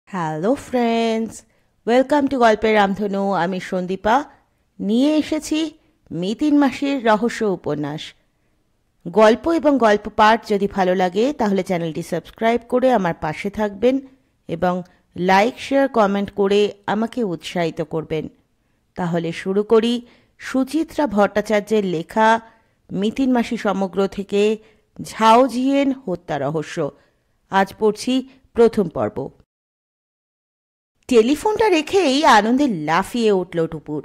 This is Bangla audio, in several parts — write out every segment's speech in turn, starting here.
হ্যালো ফ্রেন্ডস, ওয়েলকাম টু গল্পের রামধনু। আমি সন্দীপা নিয়ে এসেছি মিতিন মাসির রহস্য উপন্যাস। গল্প এবং গল্প পাঠ যদি ভালো লাগে তাহলে চ্যানেলটি সাবস্ক্রাইব করে আমার পাশে থাকবেন এবং লাইক শেয়ার কমেন্ট করে আমাকে উৎসাহিত করবেন। তাহলে শুরু করি সুচিত্রা ভট্টাচার্যের লেখা মিতিন মাসি সমগ্র থেকে ঝাওজিয়েন হত্যা রহস্য। আজ পড়ছি প্রথম পর্ব। টেলিফোনটা রেখেই আনন্দে লাফিয়ে উঠল টুপুর।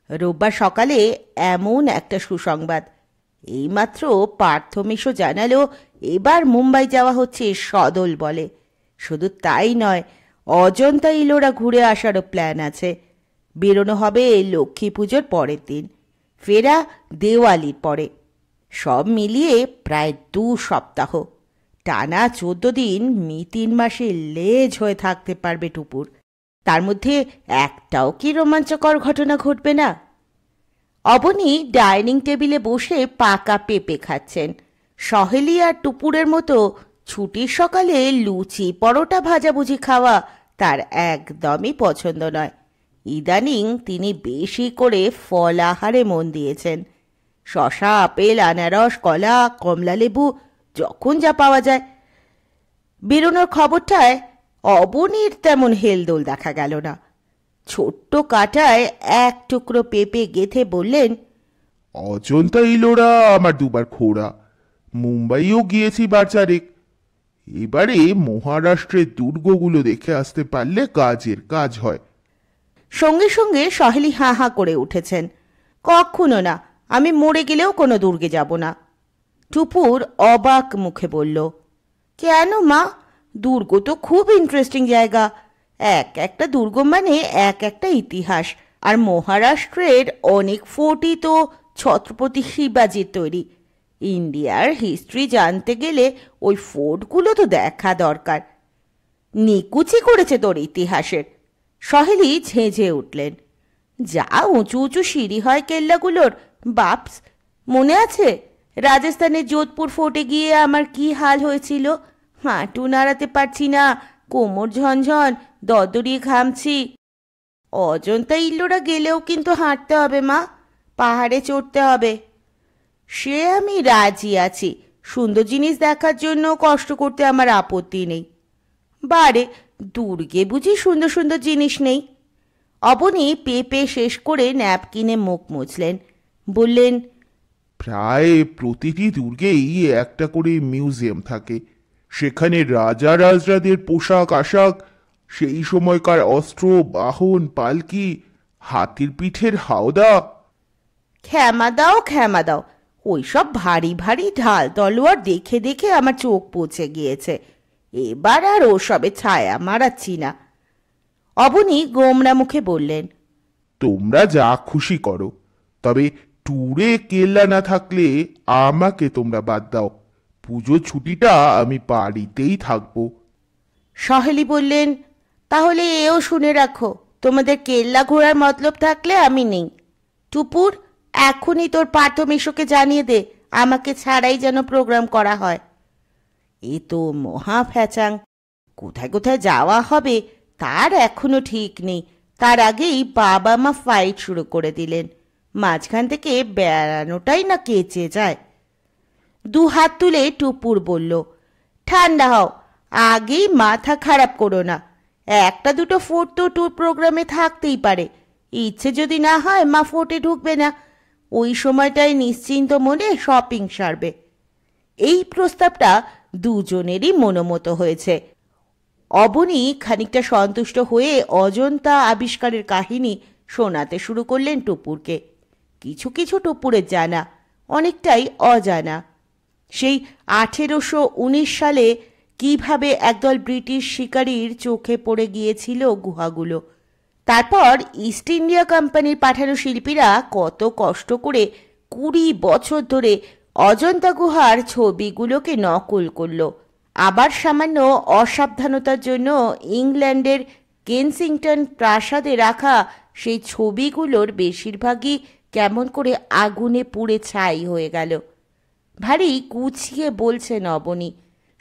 রোববার সকালে এমন একটা সুসংবাদ! এইমাত্র পার্থ মিশো জানালো এবার মুম্বাই যাওয়া হচ্ছে সদল বলে। শুধু তাই নয়, অজন্তা ইলোরা ঘুরে আসারও প্ল্যান আছে। বেরোনো হবে লক্ষ্মী পুজোর পরের দিন, ফেরা দেওয়ালির পরে। সব মিলিয়ে প্রায় 2 সপ্তাহ, টানা 14 দিন মিতিন মাসে লেজ হয়ে থাকতে পারবে টুপুর। তার মধ্যে একটাও কি রোমাঞ্চকর ঘটনা ঘটবে না? অবনী ডাইনিং টেবিলে বসে পাকা পেঁপে খাচ্ছেন। সহেলি আর টুপুরের মতো ছুটির সকালে লুচি পরোটা ভাজাভুজি খাওয়া তার একদমই পছন্দ নয়। ইদানিং তিনি বেশি করে ফল আহারে মন দিয়েছেন। শশা, আপেল, আনারস, কলা, কমলা লেবু, যখন যা পাওয়া যায়। বেরোনোর খবরটায় অবনীর তেমন হেলদোল দেখা গেল না। ছোট্ট কাটায় এক টুকরো পেঁপে গেথে বললেন, অজন্তা ইলোরা আমার দুবার খোড়া। মুম্বাইও গিয়েছি বারচারেক। এবারে মহারাষ্ট্রের দুর্গগুলো দেখে আসতে পারলে কাজের কাজ হয়। সঙ্গে সঙ্গে সহেলি হাঁ হাঁ করে উঠেছেন। কখনো না, আমি মরে গেলেও কোনো দুর্গে যাব না। টুপুর অবাক মুখে বলল, কেন মা? দুর্গ তো খুব ইন্টারেস্টিং জায়গা। এক একটা দুর্গ মানে এক একটা ইতিহাস। আর মহারাষ্ট্রের অনেক ফোর্টই তো ছত্রপতি শিবাজির তৈরি। ইন্ডিয়ার হিস্ট্রি জানতে গেলে ওই ফোর্টগুলো তো দেখা দরকার। নিকুচি করেছে তোর ইতিহাসের। সহেলি ঝেঁঝে উঠলেন। যা উঁচু উঁচু সিঁড়ি হয় কেল্লাগুলোর, বাপস! মনে আছে রাজস্থানের যোধপুর ফোর্টে গিয়ে আমার কি হাল হয়েছিল? হাঁটু নাড়াতে পারছি না, কোমর ঝনঝন, দরদরিয়ে ঘামছি। অজন্তা ইল্লোরা গেলেও কিন্তু হাঁটতে হবে মা, পাহাড়ে চড়তে হবে। সে আমি রাজি আছি, সুন্দর জিনিস দেখার জন্য কষ্ট করতে আমার আপত্তি নেই। বারে, দুর্গে বুঝি সুন্দর সুন্দর জিনিস নেই? অবনী পেঁপে শেষ করে ন্যাপকিনে মুখ মুছলেন। বললেন, প্রায় প্রতিটি দুর্গেই একটা করে মিউজিয়াম থাকে। সেখানে রাজা রাজরাদের পোশাক আশাক, সেই সময়কার অস্ত্র, বাহন, পালকি, হাতির পিঠের হাওদা। ক্ষমা দাও ক্ষমা দাও, ওইসব ভারী ভারী ঢাল তলোয়ার দেখে দেখে আমার চোখ পচে গিয়েছে। এবার আর ওসবে ছায়া মারাচ্ছি না। অবনী গোমরা মুখে বললেন, তোমরা যা খুশি করো, তবে ট্যুরে কেল্লা না থাকলে আমাকে তোমরা বাদ দাও। পুজো ছুটিটা আমি বাড়িতেই থাকবো। সহেলি বললেন, তাহলে এও শুনে রাখো, তোমাদের কেল্লা ঘোরার মতলব থাকলে আমি নেই। টুপুর, এখনই তোর পার্থ মেশোকে জানিয়ে দে আমাকে ছাড়াই যেন প্রোগ্রাম করা হয়। এ তো মহা ফ্যাচাং। কোথায় কোথায় যাওয়া হবে তার এখনো ঠিক নেই। তার আগেই বাবা মা ফাইট শুরু করে দিলেন। মাঝখান থেকে বেড়ানোটাই না কেচে যায়। 2 হাত তুলে টুপুর বলল, ঠান্ডা হও, আগেই মাথা খারাপ করো না। একটা দুটো ফোর্ট তো ট্যুর প্রোগ্রামে থাকতেই পারে। ইচ্ছে যদি না হয় মা ফোর্টে ঢুকবে না। ওই সময়টায় নিশ্চিন্ত মনে শপিং সারবে। এই প্রস্তাবটা দুজনেরই মনোমতো হয়েছে। অবনী খানিকটা সন্তুষ্ট হয়ে অজন্তা আবিষ্কারের কাহিনী শোনাতে শুরু করলেন টুপুরকে। কিছু কিছু টুপুরের জানা, অনেকটাই অজানা। সেই 1819 সালে কিভাবে একদল ব্রিটিশ শিকারীর চোখে পড়ে গিয়েছিল গুহাগুলো। তারপর ইস্ট ইন্ডিয়া কোম্পানির পাঠানো শিল্পীরা কত কষ্ট করে 20 বছর ধরে অজন্তা গুহার ছবিগুলোকে নকল করল। আবার সামান্য অসাবধানতার জন্য ইংল্যান্ডের কেনসিংটন প্রাসাদে রাখা সেই ছবিগুলোর বেশিরভাগই কেমন করে আগুনে পুড়ে ছাই হয়ে গেল। ভারী গুছিয়ে বলছেন অবনী।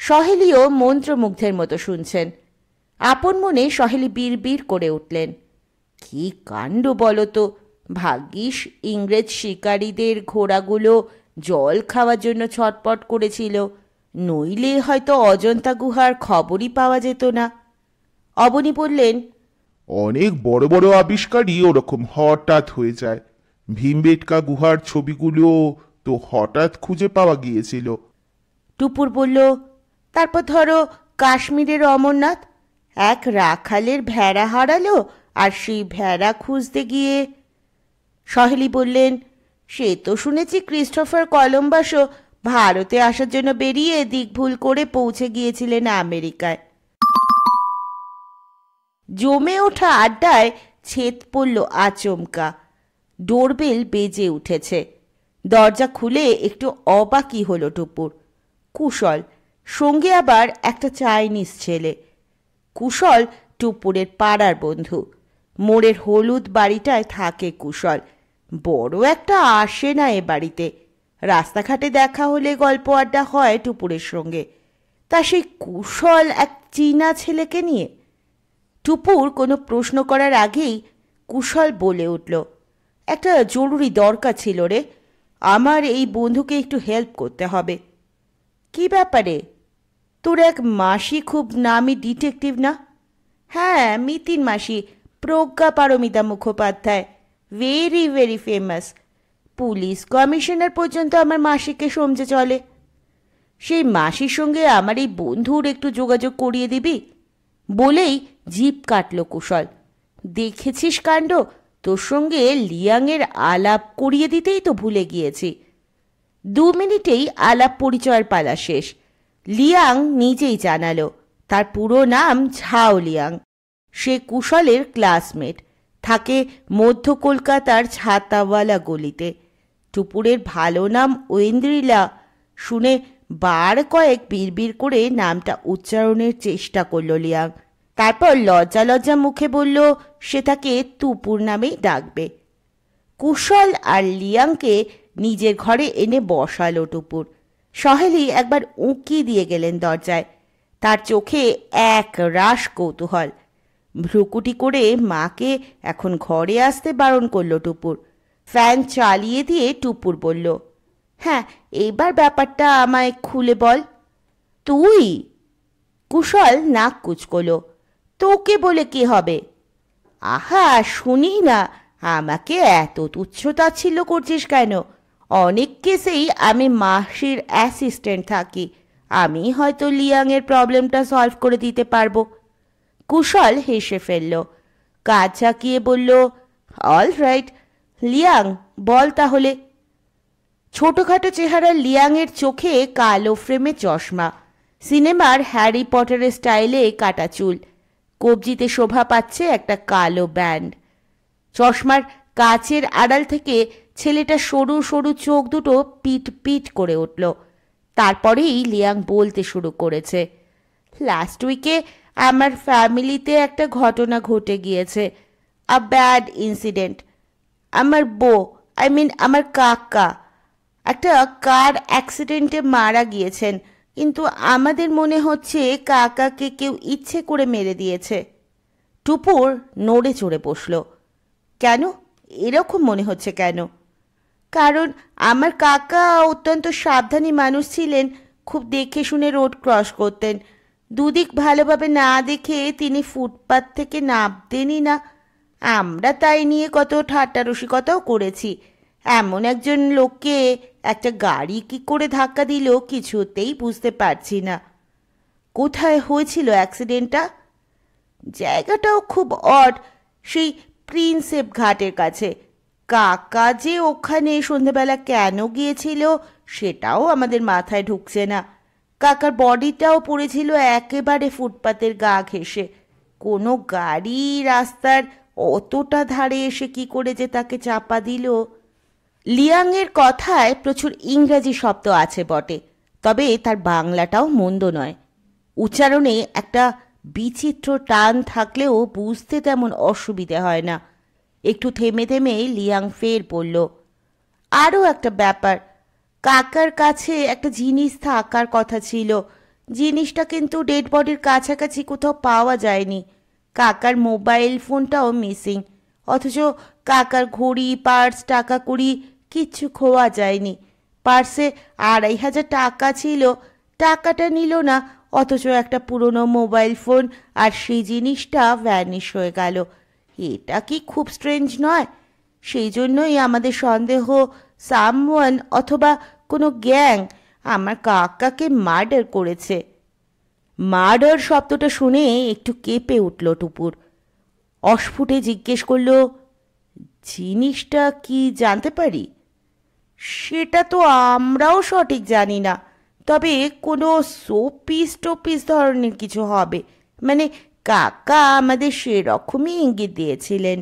সহেলিও মন্ত্রমুগ্ধের মতো শুনছেন। আপন মনে সহেলি বিড়বিড় করে উঠলেন, কি কাণ্ড বলো তো! ভাগ্যিস ইংরেজ শিকারীদের ঘোড়াগুলো জল খাওয়ার জন্য ছটপট করেছিল, নইলে হয়তো অজন্তা গুহার খবরই পাওয়া যেত না। অবনী বললেন, অনেক বড় বড় আবিষ্কারই ওরকম হঠাৎ হয়ে যায়। ভীমবেটকা গুহার ছবিগুলো তো হঠাৎ খুঁজে পাওয়া গিয়েছিল। টুপুর বলল, তারপর ধরো কাশ্মীরের অমরনাথ, এক রাখালের ভেড়া হারালো, আর সেই ভেড়া খুঁজতে গিয়ে। সহেলি বললেন, সে তো শুনেছি ক্রিস্টোফার কলম্বাসও ভারতে আসার জন্য বেরিয়ে দিক ভুল করে পৌঁছে গিয়েছিলেন আমেরিকায়। জমে ওঠা আড্ডায় ছেদ পড়ল আচমকা। ডোরবেল বেজে উঠেছে। দরজা খুলে একটু অবাকই হলো টুপুর। কুশল, সঙ্গে আবার একটা চাইনিজ ছেলে। কুশল টুপুরের পাড়ার বন্ধু। মোড়ের হলুদ বাড়িটায় থাকে কুশল। বড় একটা আসে না এ বাড়িতে। রাস্তাঘাটে দেখা হলে গল্প আড্ডা হয় টুপুরের সঙ্গে। তা সেই কুশল এক চীনা ছেলেকে নিয়ে? টুপুর কোনো প্রশ্ন করার আগেই কুশল বলে উঠল, একটা জরুরি দরকার ছিল রে, আমার এই বন্ধুকে একটু হেল্প করতে হবে। কি ব্যাপারে? তোর এক মাসি খুব নামি ডিটেকটিভ না? হ্যাঁ, মিতিন মাসি, Pragya Paramita Mukhopadhyay, very very famous. Police commissioner পর্যন্ত আমার মাসিকে সমঝে চলে। সেই মাসির সঙ্গে আমার এই বন্ধুর একটু যোগাযোগ করিয়ে দিবি? বলেই জিভ কাটল কুশল। দেখেছিস কাণ্ড, তোর সঙ্গে লিয়াংয়ের আলাপ করিয়ে দিতেই তো ভুলে গিয়েছি। 2 মিনিটেই আলাপ পরিচয়ের পালা শেষ। লিয়াং নিজেই জানালো তার পুরো নাম ঝাও লিয়াং। সে কুশলের ক্লাসমেট, থাকে মধ্য কলকাতার ছাতাওয়ালা গলিতে। টুপুরের ভালো নাম ঐন্দ্রিলা শুনে বার কয়েক বিড়বিড় করে নামটা উচ্চারণের চেষ্টা করল লিয়াং। তারপর লজ্জা লজ্জা মুখে বলল সে তাকে টুপুর নামেই ডাকবে। কুশল আর লিয়াংকে নিজের ঘরে এনে বসালো টুপুর। সহেলি একবার উঁকি দিয়ে গেলেন দরজায়। তার চোখে এক রাশ কৌতূহল। ভ্রুকুটি করে মাকে এখন ঘরে আসতে বারণ করল টুপুর। ফ্যান চালিয়ে দিয়ে টুপুর বলল, হ্যাঁ, এবার ব্যাপারটা আমায় খুলে বল। তুই? কুশল নাক কুচকল। তোকে বলে কি হবে? আহা, শুনি না, আমাকে এত তুচ্ছতাচ্ছিল্য করছিস কেন? অনেক কেসেই আমি মাসির অ্যাসিস্ট্যান্ট থাকি, আমি হয়তো লিয়াংয়ের প্রবলেমটা সলভ করে দিতে পারবো। কুশল হেসে ফেলল, কাজ ঝাঁকিয়ে বলল, অল রাইট, লিয়াং বল তাহলে। ছোটখাটো চেহারা লিয়াংয়ের চোখে কালো ফ্রেমে চশমা, সিনেমার হ্যারি পটারের স্টাইলে কাটা চুল, কবজিতে শোভা পাচ্ছে একটা কালো ব্যান্ড। চশমার কাচের আড়াল থেকে ছেলেটা সরু সরু চোখ দুটো পিট পিট করে উঠল। তারপরেই লিয়াং বলতে শুরু করেছে, লাস্ট উইকে আমার ফ্যামিলিতে একটা ঘটনা ঘটে গিয়েছে, আ ব্যাড ইনসিডেন্ট। আমার বউ, আই মিন আমার কাকা, একটা কার অ্যাক্সিডেন্টে মারা গিয়েছেন, কিন্তু আমাদের মনে হচ্ছে কাকাকে কেউ ইচ্ছে করে মেরে দিয়েছে। টুপুর নড়ে চড়ে বসল। কেন? এরকম মনে হচ্ছে কেন? কারণ আমার কাকা অত্যন্ত সাবধানী মানুষ ছিলেন, খুব দেখে শুনে রোড ক্রস করতেন। দুদিক ভালোভাবে না দেখে তিনি ফুটপাত থেকে নামতেনই না। আমরা তাই নিয়ে কত ঠাট্টা রসিকতাও করেছি। এমন একজন লোককে একটা গাড়ি কি করে ধাক্কা দিল কিছুতেই বুঝতে পারছি না। কোথায় হয়েছিল অ্যাক্সিডেন্টটা? জায়গাটাও খুব অড, সেই প্রিন্সেপ ঘাটের কাছে। কাকা যে ওখানে সন্ধেবেলা কেন গিয়েছিল সেটাও আমাদের মাথায় ঢুকছে না। কাকার বডিটাও পড়েছিল একেবারে ফুটপাতের গা ঘেঁষে। কোনো গাড়ি রাস্তার অতটা ধারে এসে কি করে যে তাকে চাপা দিল। লিয়াংয়ের কথায় প্রচুর ইংরাজি শব্দ আছে বটে, তবে তার বাংলাটাও মন্দ নয়। উচ্চারণে একটা বিচিত্র টান থাকলেও বুঝতে তেমন অসুবিধে হয় না। একটু থেমে থেমে লিয়াং ফের বলল, আরও একটা ব্যাপার, কাকার কাছে একটা জিনিস থাকার কথা ছিল, জিনিসটা কিন্তু ডেড বডির কাছাকাছি কোথাও পাওয়া যায়নি। কাকার মোবাইল ফোনটাও মিসিং, অথচ কাকার ঘড়ি, পার্স, টাকা কুড়ি কিচ্ছু খোয়া যায়নি। পার্সে 2,500 টাকা ছিল, টাকাটা নিল না, অথচ একটা পুরনো মোবাইল ফোন আর সেই জিনিসটা ভ্যানিশ হয়ে গেল। এটা কি খুব স্ট্রেঞ্জ নয়? সেই জন্যই আমাদের সন্দেহ সামওয়ান অথবা কোনো গ্যাং আমার কাকাকে মার্ডার করেছে। মার্ডার শব্দটা শুনে একটু কেঁপে উঠল টুপুর। অস্ফুটে জিজ্ঞেস করল, জিনিসটা কি জানতে পারি? সেটা তো আমরাও সঠিক জানি না, তবে কোনো শোপিস টোপিস ধরনের কিছু হবে, মানে কাকা আমাদের সেরকমই ইঙ্গিত দিয়েছিলেন।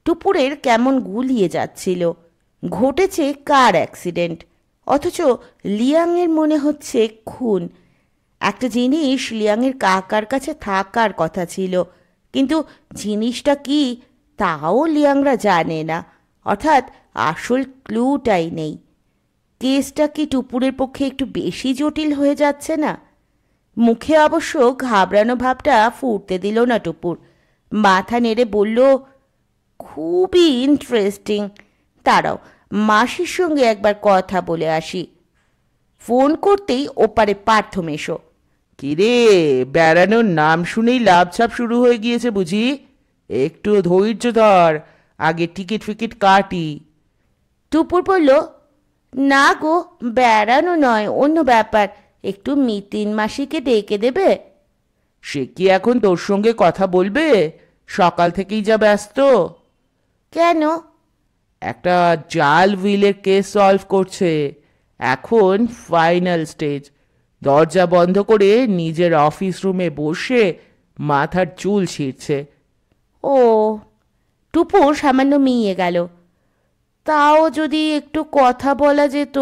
টুপুরের কেমন গুলিয়ে যাচ্ছিল। ঘটেছে কার অ্যাক্সিডেন্ট, অথচ লিয়াংয়ের মনে হচ্ছে খুন। একটা জিনিস লিয়াংয়ের কাকার কাছে থাকার কথা ছিল, কিন্তু জিনিসটা কি তাও লিয়াংরা জানে না, অর্থাৎ আসল ক্লুটাই নেই। কেসটা কি টুপুরের পক্ষে একটু বেশি জটিল হয়ে যাচ্ছে না? মুখে অবশ্য ঘাবড়ানো ভাবটা ফুটতে দিল না টুপুর। মাথা নেড়ে বলল, খুবই ইন্টারেস্টিং, তারাও মাসির সঙ্গে একবার কথা বলে আসি। ফোন করতেই ওপারে পার্থ মেশো। কিরে, বেড়ানোর নাম শুনেই লাভছাপ শুরু হয়ে গিয়েছে বুঝি? একটু ধৈর্য ধর, আগে টিকিট ফিকিট কাটি। টুপুর বলল, না গো, বেড়ানো নয়, অন্য ব্যাপার, একটু মিতিন মাসিকে ডেকে দেবে। সে কি এখন তোর সঙ্গে কথা বলবে? সকাল থেকেই যা ব্যস্ত। কেন? একটা জাল উইলের কেস সলভ করছে, এখন ফাইনাল স্টেজ। দরজা বন্ধ করে নিজের অফিস রুমে বসে মাথার চুল ছিঁড়ছে। ও, টুপুর সামান্য মিয়ে গেল। তাও যদি একটু কথা বলা যেত,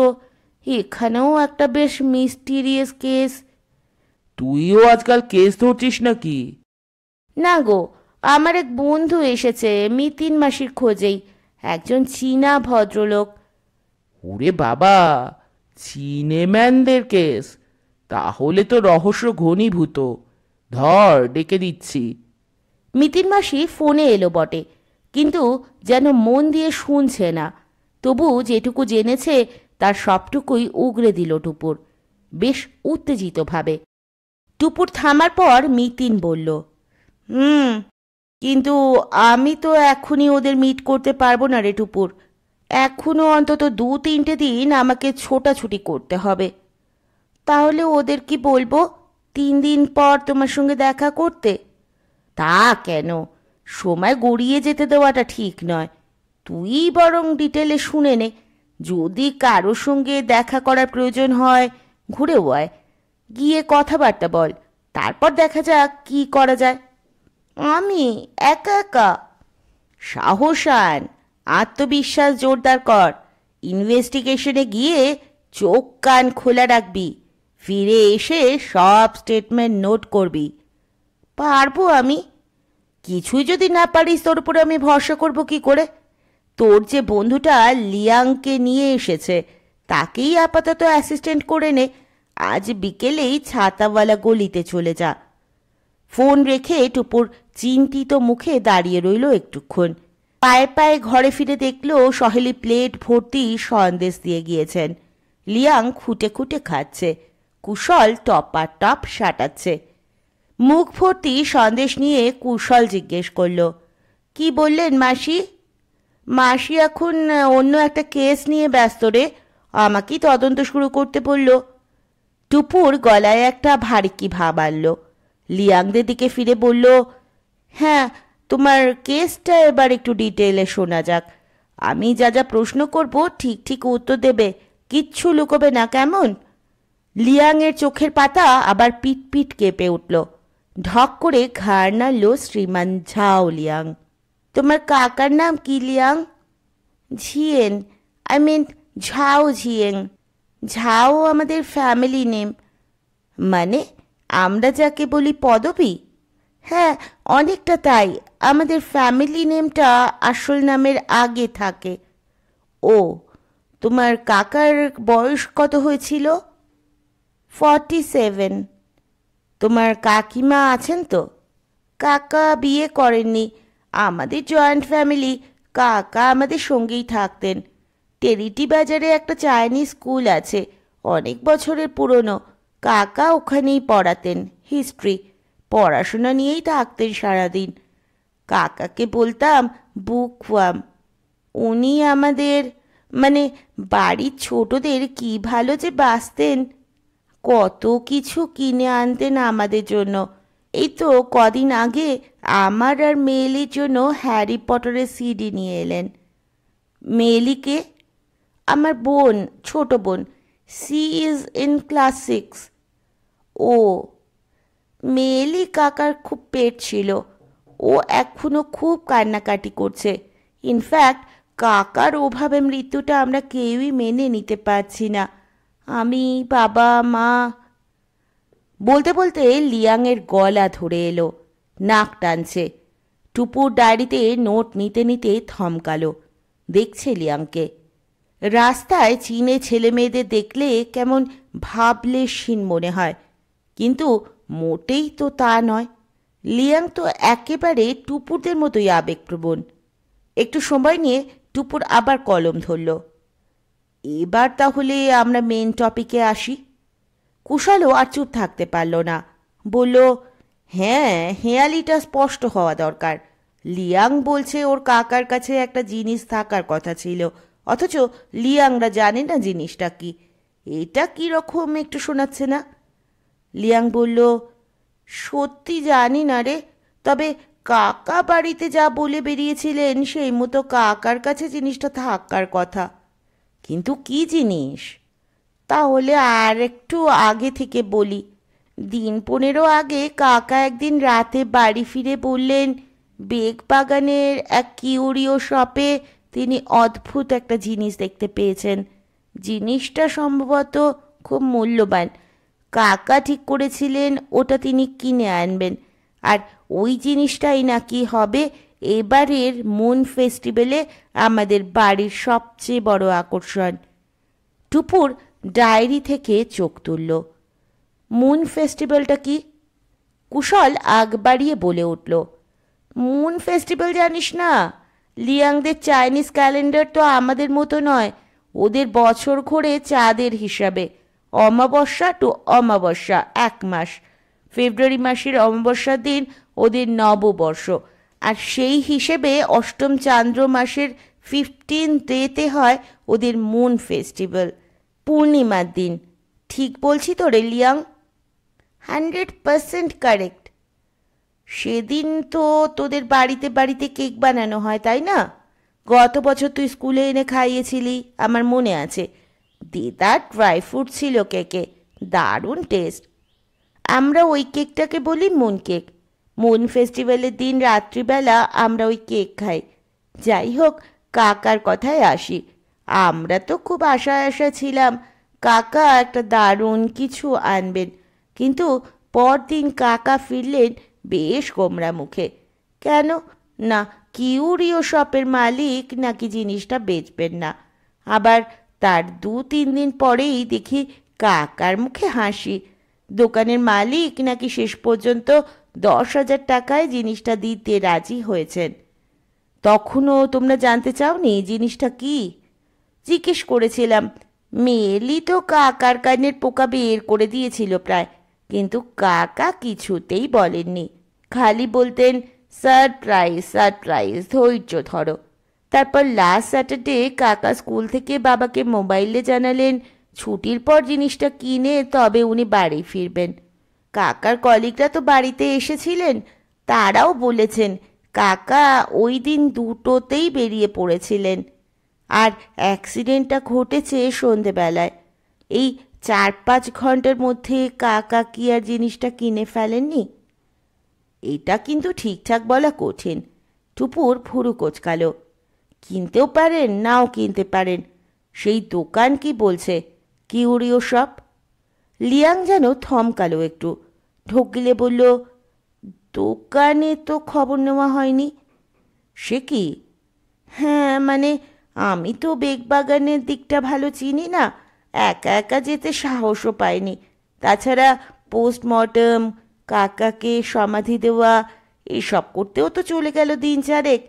এখানেও একটা বেশ মিস্টিরিয়াস কেস। তুইও আজকাল কেস ধরছিস নাকি? না গো, আমার এক বন্ধু এসেছে মিতিন মাসির খোঁজেই, একজন চীনা ভদ্রলোক। ওরে বাবা, চিনেম্যানদের কেস? তাহলে তো রহস্য ঘনীভূত। ধর, ডেকে দিচ্ছি। মিতিন মাসি ফোনে এলো বটে, কিন্তু যেন মন দিয়ে শুনছে না। তবু যেটুকু জেনেছে তার সবটুকুই উগরে দিল টুপুর, বেশ উত্তেজিতভাবে। টুপুর থামার পর মিতিন বলল, কিন্তু আমি তো এখনই ওদের মিট করতে পারবো না রে টুপুর। এখনও অন্তত 2-3 দিন আমাকে ছোটাছুটি করতে হবে। তাহলে ওদের কি বলবো 3 দিন পর তোমার সঙ্গে দেখা করতে? তা কেন, সময় গড়িয়ে যেতে দেওয়াটা ঠিক নয়। তুই বরং ডিটেলে শুনে নে, যদি কারোর সঙ্গে দেখা করার প্রয়োজন হয় ঘুরেও আয়, গিয়ে কথাবার্তা বল, তারপর দেখা যাক কি করা যায়। আমি একা একা? সাহস আন, আত্মবিশ্বাস জোরদার কর। ইনভেস্টিগেশনে গিয়ে চোখ কান খোলা রাখবি, ফিরে এসে সব স্টেটমেন্ট নোট করবি। পারবো আমি। কিছুই যদি না পারিস তোর উপরে আমি ভরসা করব কি করে? তোর যে বন্ধুটা লিয়াংকে নিয়ে এসেছে তাকেই আপাতত অ্যাসিস্ট্যান্ট করে নে। আজ বিকেলেই ছাতাওয়ালা গলিতে চলে যা। ফোন রেখে টুপুর চিন্তিত মুখে দাঁড়িয়ে রইল একটুক্ষণ। পায়ে পায়ে ঘরে ফিরে দেখল সহেলি প্লেট ভর্তি সন্দেশ দিয়ে গিয়েছেন। লিয়াং খুঁটে খুঁটে খাচ্ছে, কুশল টপার টপ সাটাচ্ছে। মুখ ভর্তি সন্দেশ নিয়ে কুশল জিজ্ঞেস করল, কি বললেন মাসি? মাসি এখন অন্য একটা কেস নিয়ে ব্যস্ত রে, আমাকেই তদন্ত শুরু করতে বলল। টুপুর গলায় একটা ভারিকি ভাব আনল। লিয়াংদের দিকে ফিরে বলল, হ্যাঁ, তোমার কেসটা এবার একটু ডিটেলে শোনা যাক। আমি যা যা প্রশ্ন করব ঠিক ঠিক উত্তর দেবে, কিচ্ছু লুকোবে না, কেমন? লিয়াংয়ের চোখের পাতা আবার পিট পিট কেঁপে উঠল। ঢক করে ঘাড় নাড়ল শ্রীমান ঝাও লিয়াং। তোমার কাকার নাম কি লিয়াং? ঝিয়েন, আই মিন ঝাও ঝিয়েং। ঝাও আমাদের ফ্যামিলি নেম। মানে আমরা যাকে বলি পদবী? হ্যাঁ, অনেকটা তাই। আমাদের ফ্যামিলি নেমটা আসল নামের আগে থাকে। ও, তোমার কাকার বয়স কত হয়েছিল? 47। তোমার কাকিমা আছেন তো? কাকা বিয়ে করেননি, আমাদের জয়েন্ট ফ্যামিলি। কাকা আমাদের সঙ্গেই থাকতেন। টেরিটি বাজারে একটা চাইনিজ স্কুল আছে, অনেক বছরের পুরনো। কাকা ওখানেই পড়াতেন হিস্ট্রি। পড়াশোনা নিয়েই থাকতেন সারাদিন। কাকাকে বলতাম বুকওয়ার্ম। উনি আমাদের, মানে বাড়ির ছোটদের কি ভালো যে বাসতেন। কত কিছু কিনে আনতেন আমাদের জন্য। এই তো কদিন আগে আমার আর মেয়েলির জন্য হ্যারি পটারের সিডি নিয়ে এলেন। মেয়েলিকে? আমার বোন, ছোট বোন। She is in class 6। ও, মেয়েলি কাকার খুব পেট ছিল। ও এখনো খুব কান্নাকাটি করছে। ইনফ্যাক্ট কাকার ওভাবে মৃত্যুটা আমরা কেউই মেনে নিতে পারছি না। আমি, বাবা, মা। বলতে বলতে লিয়াংয়ের গলা ধরে এলো, নাক টানছে। টুপুর ডায়েরিতে নোট নিতে নিতে থমকালো, দেখছে লিয়াংকে। রাস্তায় চীনে ছেলে মেয়েদের দেখলে কেমন ভাবলেশহীন মনে হয়, কিন্তু মোটেই তো তা নয়। লিয়াং তো একেবারে টুপুরদের মতোই আবেগপ্রবণ। একটু সময় নিয়ে টুপুর আবার কলম ধরল। এবার তাহলে আমরা মেন টপিকে আসি। কুশালও আর চুপ থাকতে পারল না, বলল, হ্যাঁ, হেয়ালিটা স্পষ্ট হওয়া দরকার। লিয়াং বলছে ওর কাকার কাছে একটা জিনিস থাকার কথা ছিল, অথচ লিয়াংরা জানে না জিনিসটা কি। এটা কীরকম একটু শোনাচ্ছে না? লিয়াং বলল, সত্যি জানি না রে, তবে কাকা বাড়িতে যা বলে বেরিয়েছিলেন সেই মতো কাকার কাছে জিনিসটা থাকার কথা। কিন্তু কি জিনিস? তাহলে আর একটু আগে থেকে বলি। দিন 15 আগে কাকা একদিন রাতে বাড়ি ফিরে বললেন, বেগবাগানের এক কিউরিও শপে তিনি অদ্ভুত একটা জিনিস দেখতে পেয়েছেন। জিনিসটা সম্ভবত খুব মূল্যবান। কাকা ঠিক করেছিলেন ওটা তিনি কিনে আনবেন, আর ওই জিনিসটাই নাকি হবে এবারের মুন ফেস্টিভ্যালে আমাদের বাড়ির সবচেয়ে বড় আকর্ষণ। টুপুর ডায়েরি থেকে চোখ তুলল। মুন ফেস্টিভ্যালটা কি? কুশল আগ বাড়িয়ে বলে উঠল, মুন ফেস্টিভ্যাল জানিস না? লিয়াংদের চাইনিজ ক্যালেন্ডার তো আমাদের মতো নয়। ওদের বছর ঘোরে চাঁদের হিসাবে। অমাবস্যা টু অমাবস্যা 1 মাস। ফেব্রুয়ারি মাসের অমাবস্যার দিন ওদের নববর্ষ, আর সেই হিসেবে অষ্টম চান্দ্র মাসের 15 ডেতে হয় ওদের মুন ফেস্টিভ্যাল, পূর্ণিমার দিন। ঠিক বলছি তো রে লিয়াং? 100% কারেক্ট। সেদিন তো তোদের বাড়িতে বাড়িতে কেক বানানো হয়, তাই না? গত বছর তুই স্কুলে এনে খাইয়েছিলি, আমার মনে আছে। দেদার ড্রাই ফ্রুট ছিল কেকে, দারুণ টেস্ট। আমরা ওই কেকটাকে বলি মুন কেক। মুন ফেস্টিভ্যালের দিন রাত্রিবেলা আমরা ওই কেক খাই। যাই হোক, কাকার কথায় আসি। আমরা তো খুব আশা ছিলাম কাকা একটা দারুণ কিছু আনবেন, কিন্তু পরদিন কাকা ফিরলেন বেশ গোমরা মুখে। কেন না, কিউরিও শপের মালিক নাকি জিনিসটা বেচবেন না। আবার তার 2-3 দিন পরেই দেখি কাকার মুখে হাসি। দোকানের মালিক নাকি শেষ পর্যন্ত 10,000 টাকায় জিনিসটা দিতে রাজি হয়েছেন। তখনও তোমরা জানতে চাওনি জিনিসটা কি? জিজ্ঞেস করেছিলাম। মেয়েলি তো কাকার কানের পোকা বের করে দিয়েছিল প্রায়, কিন্তু কাকা কিছুতেই বলেননি। খালি বলতেন, সারপ্রাইজ সারপ্রাইজ, ধৈর্য ধরো। তারপর লাস্ট স্যাটারডে কাকা স্কুল থেকে বাবাকে মোবাইলে জানালেন ছুটির পর জিনিসটা কিনে তবে উনি বাড়ি ফিরবেন। কাকার কলিগরা তো বাড়িতে এসেছিলেন, তারাও বলেছেন কাকা ওই দিন 2টোতেই বেরিয়ে পড়েছিলেন, আর অ্যাক্সিডেন্টটা ঘটেছে সন্ধেবেলায়। এই 4-5 ঘন্টার মধ্যে কাকা কি আর জিনিসটা কিনে ফেলেননি? এটা কিন্তু ঠিকঠাক বলা কঠিন। টুপুর ভুরু কোচকালো। কিনতেও পারেন, নাও কিনতে পারেন। সেই দোকান কি বলছে? কিউরিও শপ? লিয়াং যেন থমকালো একটু, ঢোক গিলে বলল, দোকানে তো খবর নেওয়া হয়নি। সে কি? হ্যাঁ, মানে আমি তো বেগবাগানের দিকটা ভালো চিনি না, একা একা যেতে সাহসও পাইনি। তাছাড়া পোস্টমর্টম, কাকাকে সমাধি দেওয়া, এসব করতেও তো চলে গেল দিন চারেক।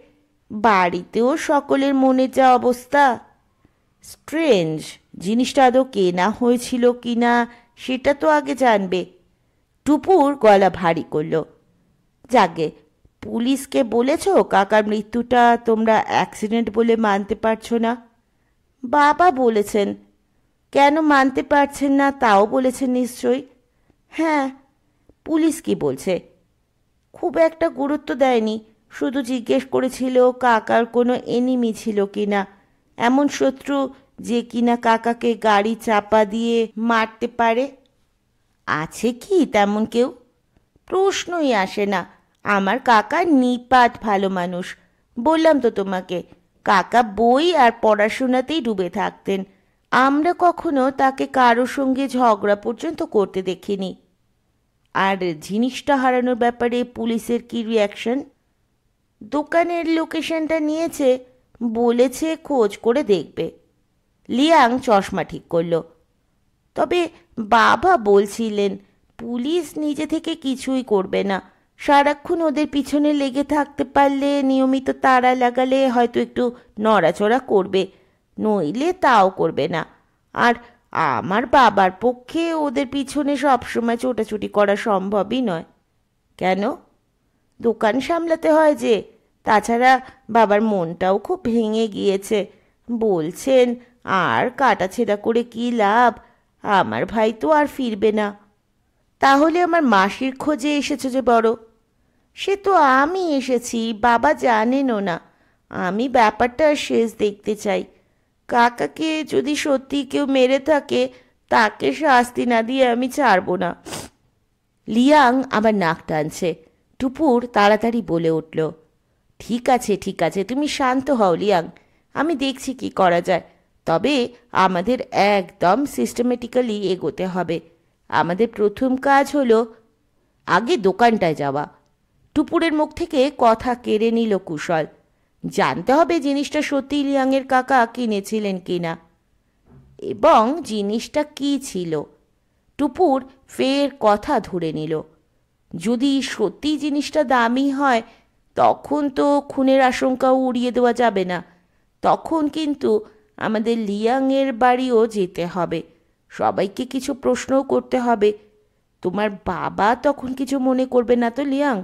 বাড়িতেও সকলের মনের যা অবস্থা। স্ট্রেঞ্জ, জিনিসটা আদৌ কেনা হয়েছিল কিনা সেটা তো আগে জানবে। টুপুর গলা ভারী করল। যাগে, পুলিশকে বলেছো কাকার মৃত্যুটা তোমরা অ্যাক্সিডেন্ট বলে মানতে পারছো না? বাবা বলেছেন। কেন মানতে পারছেন না তাও বলেছেন নিশ্চয়ই। হ্যাঁ। পুলিশ কি বলছে? খুব একটা গুরুত্ব দেয়নি, শুধু জিজ্ঞেস করেছিল কাকার কোনো এনিমি ছিল কিনা, এমন শত্রু যে কিনা কাকাকে গাড়ি চাপা দিয়ে মারতে পারে। আছে কি তেমন কেউ? প্রশ্নই আসে না। আমার কাকা নিপাট ভালো মানুষ। বললাম তো তোমাকে, কাকা বই আর পড়াশোনাতেই ডুবে থাকতেন। আমরা কখনো তাকে কারো সঙ্গে ঝগড়া পর্যন্ত করতে দেখিনি। আর জিনিসটা হারানোর ব্যাপারে পুলিশের কি রিয়াকশন? দোকানের লোকেশনটা নিয়েছে, বলেছে খোঁজ করে দেখবে। লিয়াং চশমা ঠিক করল। তবে বাবা বলছিলেন পুলিশ নিজে থেকে কিছুই করবে না, সারাক্ষণ ওদের পিছনে লেগে থাকতে পারলে, নিয়মিত তাড়া লাগালে হয়তো একটু নড়াচড়া করবে, নইলে তাও করবে না। আর আমার বাবার পক্ষে ওদের পিছনে সবসময় ছোটাছুটি করা সম্ভবই নয়। কেন? দোকান সামলাতে হয় যে। তাছাড়া বাবার মনটাও খুব ভেঙে গিয়েছে। বলছেন আর কাটাছেঁড়া করে কি লাভ, আমার ভাই তো আর ফিরবে না। তাহলে আমার মাসির খোঁজে এসেছো যে বড়? সে তো আমি এসেছি, বাবা জানেনও না। আমি ব্যাপারটা শেষ দেখতে চাই। কাকাকে যদি সত্যি কেউ মেরে থাকে, তাকে শাস্তি না দিয়ে আমি ছাড়বো না। লিয়াং আবার নাক টানছে। টুপুর তাড়াতাড়ি বলে উঠল, ঠিক আছে ঠিক আছে, তুমি শান্ত হও লিয়াং, আমি দেখছি কি করা যায়। তবে আমাদের একদম সিস্টেমেটিক্যালি এগোতে হবে। আমাদের প্রথম কাজ হলো আগে দোকানটায় যাওয়া। টুপুরের মুখ থেকে কথা কেড়ে নিল কুশল। জানতে হবে জিনিসটা সত্যি লিয়াংয়ের কাকা কিনেছিলেন কিনা, এবং জিনিসটা কি ছিল। টুপুর ফের কথা ধরে নিল, যদি সত্যি জিনিসটা দামি হয় তখন তো খুনের আশঙ্কাও উড়িয়ে দেওয়া যাবে না। তখন কিন্তু আমাদের লিয়াংয়ের বাড়িও যেতে হবে, সবাইকে কিছু প্রশ্নও করতে হবে। তোমার বাবা তখন কিছু মনে করবে না তো লিয়াং?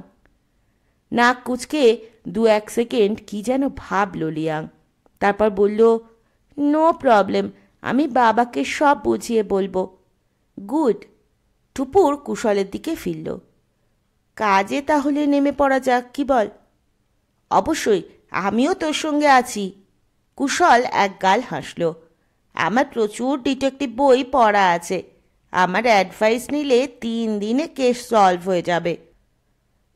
নাক কুচকে 2-1 সেকেন্ড কি যেন ভাবল লিয়াং, তারপর বলল, নো প্রবলেম, আমি বাবাকে সব বুঝিয়ে বলবো। গুড। টুপুর কুশলের দিকে ফিরল। কাজে তাহলে নেমে পড়া যাক, কি বল? অবশ্যই, আমিও তোর সঙ্গে আছি। কুশল একগাল হাসল। আমার প্রচুর ডিটেকটিভ বই পড়া আছে, আমার অ্যাডভাইস নিলে 3 দিনে কেস সলভ হয়ে যাবে।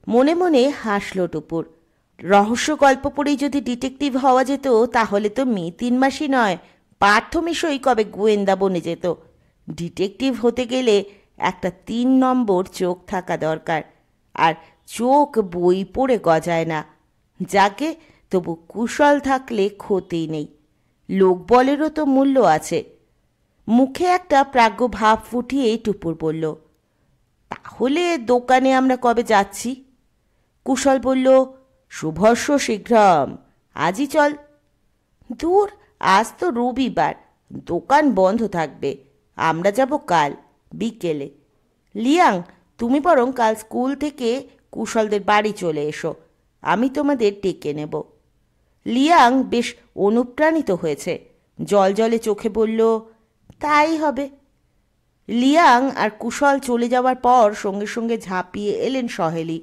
মনে মনে হাসল টুপুর। রহস্য গল্প পড়েই যদি ডিটেকটিভ হওয়া যেত তাহলে তো 3 মাসই নয়, পার্থমিশই কবে গোয়েন্দা বনে যেত। ডিটেকটিভ হতে গেলে একটা 3 নম্বর চোখ থাকা দরকার, আর চোখ বই পড়ে গজায় না। যাকে তবু কুশল থাকলে ক্ষতি নেই, লোকবলেরও তো মূল্য আছে। মুখে একটা প্রাজ্ঞ ভাব ফুটিয়ে টুপুর বলল, তাহলে দোকানে আমরা কবে যাচ্ছি? কুশল বলল, শুভস্য শীঘ্রম, আজই চল। দূর, আজ তো রবিবার, দোকান বন্ধ থাকবে। আমরা যাব কাল বিকেলে। লিয়াং, তুমি বরং কাল স্কুল থেকে কুশলদের বাড়ি চলে এসো, আমি তোমাদের ডেকে নেব। লিয়াং বেশ অনুপ্রাণিত হয়েছে, জল চোখে বলল, তাই হবে। লিয়াং আর কুশল চলে যাওয়ার পর সঙ্গে সঙ্গে ঝাঁপিয়ে এলেন সহেলি।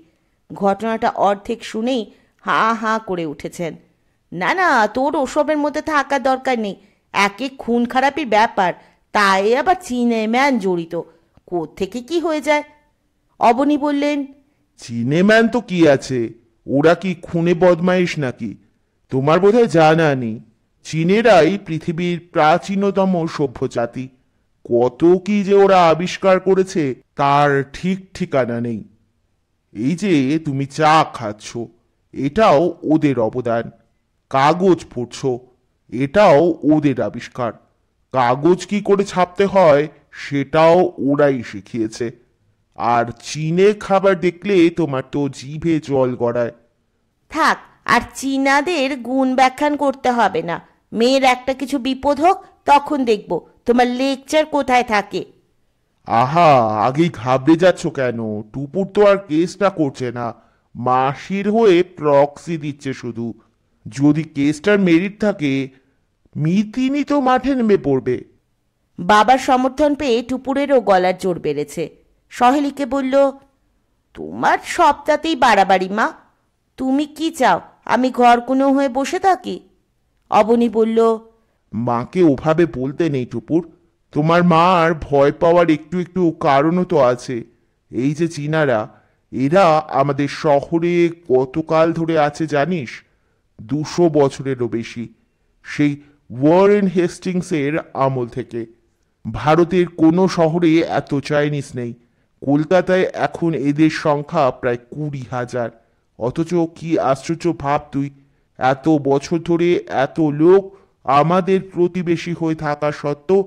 ঘটনাটা অর্ধেক শুনেই হাঁ হাঁ করে উঠেছেন। না না, তোর ওসবের মধ্যে থাকার দরকার নেই, একে খুন খারাপির ব্যাপার, তাই আবার চিনেম্যান জড়িত, কোত্থেকে কি হয়ে যায়। অবনী বললেন, চিনেম্যান তো কি আছে, ওরা কি খুনে বদমাইশ নাকি? তোমার বোধহয় জানা নেই, চীনেরাই পৃথিবীর প্রাচীনতম সভ্য জাতি। কত কি যে ওরা আবিষ্কার করেছে তার ঠিক ঠিকানা নেই। এই যে তুমি চা খাচ্ছ, এটাও ওদের অবদান। কাগজ পড়ছ, এটাও ওদের আবিষ্কার। কাগজ কি করে ছাপতে হয় সেটাও ওরাই শিখিয়েছে। আর চীনে খাবার দেখলে তোমার তো জিভে জল গড়ায়। থাক, আর চীনাদের গুণ ব্যাখ্যান করতে হবে না। মেয়ের একটা কিছু বিপদ হোক, তখন দেখব তোমার লেকচার কোথায় থাকে। আহা, আগেই ঘাবড়ে যাচ্ছ কেন? টুপুর তো আর কেসটা করছে না, মাসির হয়ে প্রক্সি দিচ্ছে শুধু। যদি কেসটার মেরিট থাকে, মিতিনি তো মাঠে নেমে পড়বে। বাবার সমর্থন পেয়ে টুপুরেরও গলার জোর বেড়েছে। সহেলিকে বলল, তোমার সবটাতেই বাড়াবাড়ি মা। তুমি কি চাও আমি ঘর কোনো হয়ে বসে থাকি? অবনী বলল, মাকে ওভাবে বলতে নেই টুপুর। তোমার মার ভয় পাওয়ার একটু একটু কারণও তো আছে। এই যে চীনারা, এরা আমাদের শহরে কতকাল ধরে আছে জানিস? 200 বছরেরও বেশি। সেই ওয়ারেন হেস্টিংসের আমল থেকে। ভারতের কোনো শহরে এত চাইনিজ নেই। কলকাতায় এখন এদের সংখ্যা প্রায় 20,000। অথচ কি আশ্চর্য ভাব তুই, এত বছর ধরে এত লোক আমাদের প্রতিবেশী হয়ে থাকা সত্ত্বেও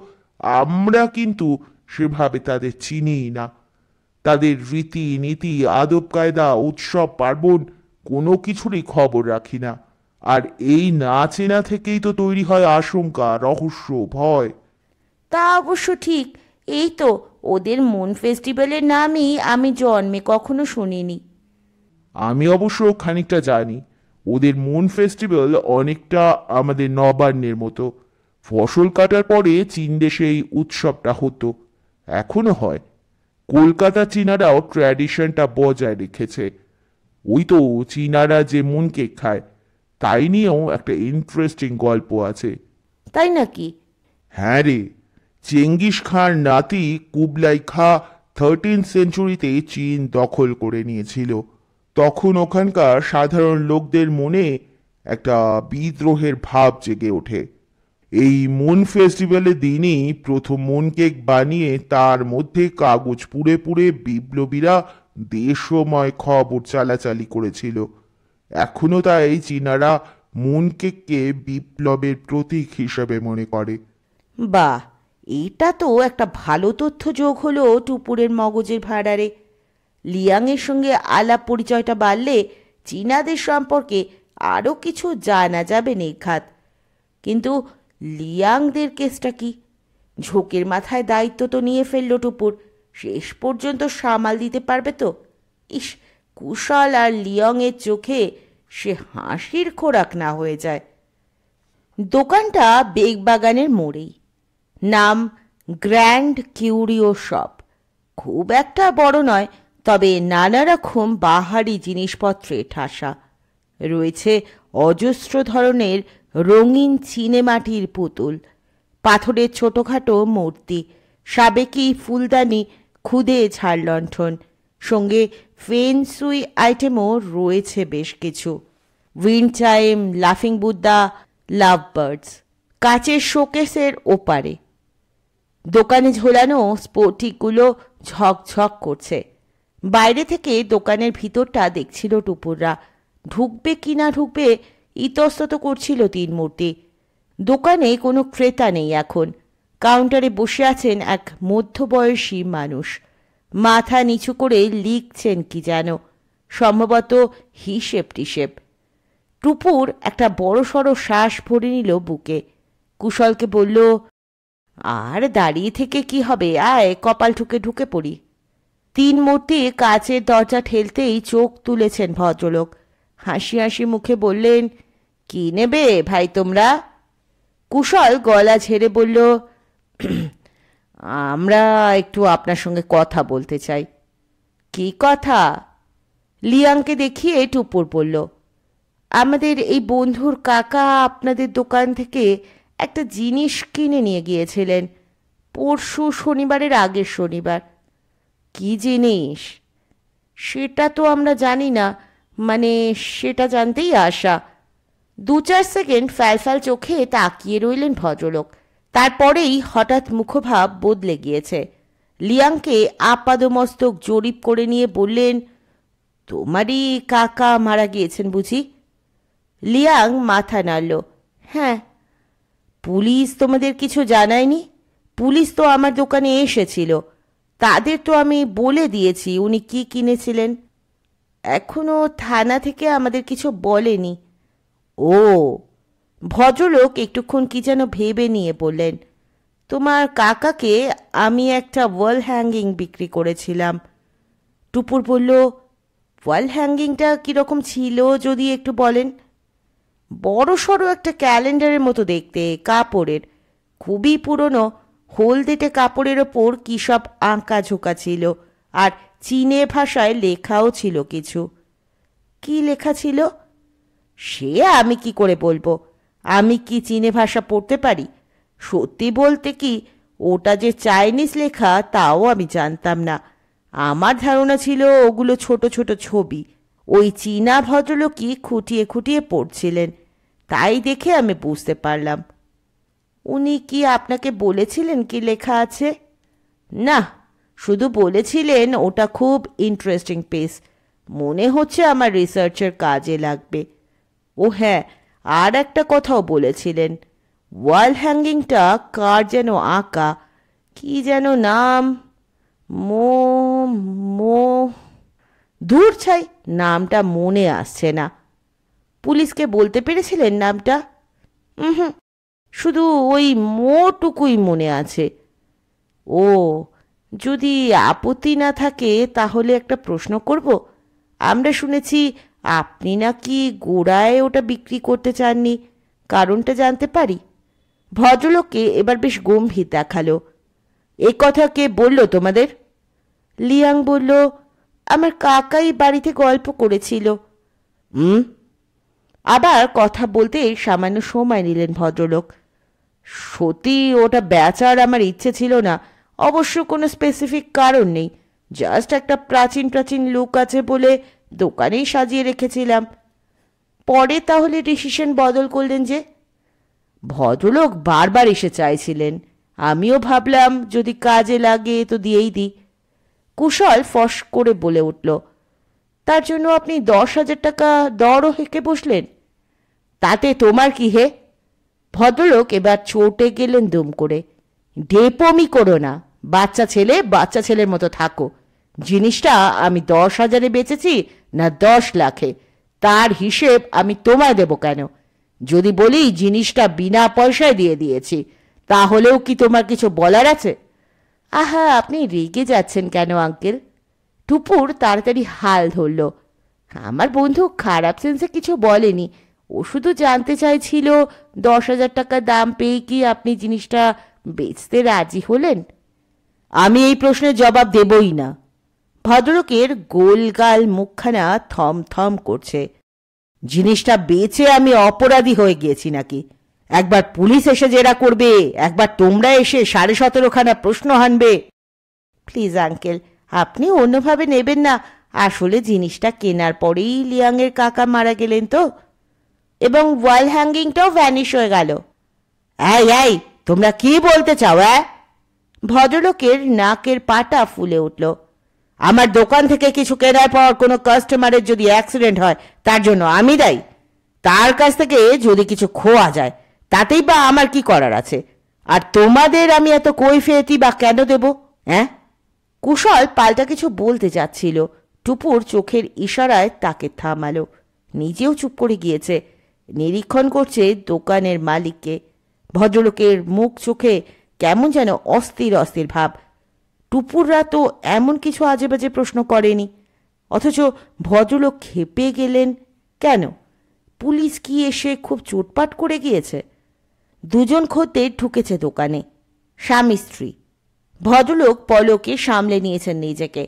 আমরা কিন্তু সেভাবে তাদের চিনিই না। তাদের রীতি নীতি, আদব কায়দা, উৎসব পার্বণ কোনো কিছুরই খবর রাখি না। আর এই না চেনা থেকেই তো তৈরি হয় আশঙ্কা, রহস্য, ভয়। তা অবশ্য ঠিক। এই তো ওদের মুন ফেস্টিভ্যালের নামই আমি জন্মে কখনো শুনিনি। আমি অবশ্য খানিকটা জানি। ওদের মুন ফেস্টিভ্যাল অনেকটা আমাদের নবান্নের মতো। ফসল কাটার পরে চীন দেশে এই উৎসবটা হতো, এখনো হয়। কলকাতা চীনারাও ট্র্যাডিশনটা বজায় রেখেছে। ওই তো চীনারা যে মুন কেক খায়, তাই নিয়েও একটা ইন্টারেস্টিং গল্প আছে। তাই নাকি? হ্যাঁ রে, চেঙ্গিস খাঁর নাতি কুবলাই খাঁ 13th সেঞ্চুরিতে চীন দখল করে নিয়েছিল। তখন ওখানকার সাধারণ লোকদের মনে একটা বিদ্রোহের ভাব জেগে ওঠে। এই মুন ফেস্টিভ্যালের দিনই প্রথম মুন কেক বানিয়ে তার মধ্যে কাগজ পুড়ে পুড়ে বিপ্লবীরা দেশময় খবর চালাচালি করেছিল। এখনো তাই চীনারা মুন কেককে বিপ্লবের প্রতীক হিসেবে মনে করে। বাহ, এটা তো একটা ভালো তথ্য যোগ হলো টুপুরের মগজের ভাঁড়ারে। লিয়াংয়ের সঙ্গে আলাপ পরিচয়টা বাড়লে চীনাদের সম্পর্কে আরও কিছু জানা যাবে নির্ঘাত। কিন্তু লিয়াংদের কেসটা কি? ঝোঁকের মাথায় দায়িত্ব তো নিয়ে ফেললো টুপুর, শেষ পর্যন্ত সামাল দিতে পারবে তো? ইস, কুশল আর লিয়ংয়ের চোখে সে হাসির খোরাক না হয়ে যায়। দোকানটা বেগবাগানের মোড়েই। নাম গ্র্যান্ড কিউরিও শপ। খুব একটা বড় নয়, তবে নানা রকম বাহারি জিনিসপত্রে ঠাসা। রয়েছে অজস্র ধরনের রঙিন চিনেমাটির পুতুল, পাথরের ছোটোখাটো মূর্তি, সাবেকি ফুলদানি, খুদে ঝাড়লণ্ঠন, সঙ্গে ফেনসুই আইটেমও রয়েছে বেশ কিছু। উইন্ড চাইম, লাফিং বুদ্ধা, লাভ বার্ডস। কাচের শোকেসের ওপারে দোকানে ঝোলানো স্ফটিকগুলো ঝকঝক করছে। বাইরে থেকে দোকানের ভিতরটা দেখছিল টুপুররা। ঢুকবে কি না ঢুকবে ইতস্তত করছিল তিন মূর্তি। দোকানে কোনো ক্রেতা নেই এখন। কাউন্টারে বসে আছেন এক মধ্যবয়সী মানুষ। মাথা নিচু করে লিখছেন কি যেন, সম্ভবত হিসেব টিসেব। টুপুর একটা বড়সড় শ্বাস ভরে নিল বুকে। কুশলকে বলল, আর দাঁড়িয়ে থেকে কি হবে, আয় কপাল ঠুকে ঢুকে পড়ি। তিন মূর্তি কাচের দরজা ঠেলতেই চোখ তুলেছেন ভদ্রলোক। হাসি হাসি মুখে বললেন, কি নেবে ভাই তোমরা? কুশল গলা ঝেড়ে বলল, আমরা একটু আপনার সঙ্গে কথা বলতে চাই। কি কথা? লিয়াংকে দেখিয়ে টুপুর বলল, আমাদের এই বন্ধুর কাকা আপনাদের দোকান থেকে একটা জিনিস কিনে নিয়ে গিয়েছিলেন পরশু শনিবারের আগের শনিবার। কি জিনিস? সেটা তো আমরা জানি না, মানে সেটা জানতেই আসা। 2-4 সেকেন্ড ফ্যালফ্যাল চোখে তাকিয়ে রইলেন ভদ্রলোক। তারপরেই হঠাৎ মুখভাব বদলে গিয়েছে। লিয়াংকে আপাদমস্তক জরিপ করে নিয়ে বললেন, তোমারই কাকা মারা গিয়েছেন বুঝি? লিয়াং মাথা নাড়ল। হ্যাঁ। পুলিশ তোমাদের কিছু জানায়নি? পুলিশ তো আমার দোকানে এসেছিল, তাদের তো আমি বলে দিয়েছি উনি কি কিনেছিলেন। এখনো থানা থেকে আমাদের কিছু বলেনি। ও, ভদ্রলোক একটুক্ষণ কি যেন ভেবে নিয়ে বললেন, তোমার কাকাকে আমি একটা ওয়াল হ্যাঙ্গিং বিক্রি করেছিলাম। টুপুর বলল, ওয়াল হ্যাঙ্গিংটা কীরকম ছিল যদি একটু বলেন। বড় সড়ো একটা ক্যালেন্ডারের মতো দেখতে, কাপড়ের, খুবই পুরনো, হলদেটে কাপড়ের ওপর কী সব আঁকা ঝোঁকা ছিল, আর চীনে ভাষায় লেখাও ছিল কিছু। কি লেখা ছিল সে আমি কি করে বলবো, আমি কি চীনে ভাষা পড়তে পারি? সত্যি বলতে কি, ওটা যে চাইনিজ লেখা তাও আমি জানতাম না। আমার ধারণা ছিল ওগুলো ছোট ছোট ছবি। ওই চীনা ভদ্রলোকই খুঁটিয়ে খুঁটিয়ে পড়ছিলেন, তাই দেখে আমি বুঝতে পারলাম। উনি কি আপনাকে বলেছিলেন কি লেখা আছে? না, শুধু বলেছিলেন ওটা খুব ইন্টারেস্টিং পিস, মনে হচ্ছে আমার রিসার্চের কাজে লাগবে। ও হ্যাঁ, আর একটা কথাও বলেছিলেন, ওয়াল হ্যাঙ্গিংটা কার যেন আঁকা, কি যেন নাম, মো মো দূর ছাই, নামটা মনে আসছে না। পুলিশকে বলতে পেরেছিলেন নামটা? হুম, শুধু ওই মোটুকুই মনে আছে। ও, যদি আপত্তি না থাকে তাহলে একটা প্রশ্ন করব। আমরা শুনেছি আপনি নাকি গোড়ায় ওটা বিক্রি করতে চাননি, কারণটা জানতে পারি? ভদ্রলোককে এবার বেশ গম্ভীর দেখালো। এ কথা কে বলল তোমাদের? লিয়াং বলল, আমার কাকাই বাড়িতে গল্প করেছিল। আবার কথা বলতে সামান্য সময় নিলেন ভদ্রলোক। সত্যি ওটা বেচার আমার ইচ্ছে ছিল না, অবশ্য কোনো স্পেসিফিক কারণ নেই, জাস্ট একটা প্রাচীন প্রাচীন লুক আছে বলে দোকানেই সাজিয়ে রেখেছিলাম। পরে তাহলে ডিসিশন বদল করলেন যে? ভদ্রলোক বারবার এসে চাইছিলেন, আমিও ভাবলাম যদি কাজে লাগে তো দিয়েই দিই। কুশল ফস করে বলে উঠল, তার জন্য আপনি 10,000 টাকা দরও হেঁকে বসলেন? তাতে তোমার কি হে? ভদ্রলোক এবার চটে গেলেন দুম করে। ঢেপমি করো না, বাচ্চা ছেলে বাচ্চা ছেলের মতো থাকো। জিনিসটা আমি 10,000-এ বেচেছি না 10 লাখে, তার হিসেব আমি তোমায় দেব কেন? যদি বলি জিনিসটা বিনা পয়সায় দিয়ে দিয়েছি, তাহলেও কি তোমার কিছু বলার আছে? আহা, আপনি রেগে যাচ্ছেন কেন আঙ্কেল? টুপুর তাড়াতাড়ি হাল ধরল। আমার বন্ধু খারাপ সেন্সে কিছু বলেনি, ও শুধু জানতে চাইছিল 10,000 টাকা দাম পেয়ে কি আপনি জিনিসটা বেচতে রাজি হলেন। আমি এই প্রশ্নের জবাব দেবই না। ভদ্রলোকের গোলগাল মুখখানা থম থম করছে। জিনিসটা বেচে আমি অপরাধী হয়ে গিয়েছি নাকি? একবার পুলিশ এসে জেরা করবে, একবার তোমরা এসে 17.5খানা প্রশ্ন হানবে। প্লিজ আঙ্কেল, আপনি অন্যভাবে নেবেন না। আসলে জিনিসটা কেনার পরেই লিয়াংয়ের কাকা মারা গেলেন তো, এবং ওয়াল হ্যাঙ্গিংটাও ভ্যানিশ হয়ে গেল। এই তোমরা কি বলতে চাও? ভদ্রলোকের নাকের পাটা ফুলে উঠল। আমার দোকান থেকে কিছু কেনার পর কোনো কাস্টমারের যদি অ্যাক্সিডেন্ট হয় তার জন্য আমি দায়ী। তার কাছ থেকে যদি কিছু খোয়া যায় তাতেই বা আমার কি করার আছে? আর তোমাদের আমি এত কৈফিয়তি বা কেন দেব? কুশল পাল্টা কিছু বলতে যাচ্ছিল, টুপুর চোখের ইশারায় তাকে থামালো। নিজেও চুপ করে গিয়েছে, নিরীক্ষণ করছে দোকানের মালিককে। ভদ্রলোকের মুখ চোখে কেমন যেন অস্থির অস্থির ভাব। টুপুররা তো এমন কিছু আজে বাজে প্রশ্ন করেনি, অথচ ভদ্রলোক ক্ষেপে গেলেন কেন? পুলিশ কি এসে খুব চোটপাট করে গিয়েছে? দুজন খদ্দের ঢুকেছে দোকানে, স্বামী স্ত্রী। ভদ্রলোক পলকে সামলে নিয়েছেন নিজেকে,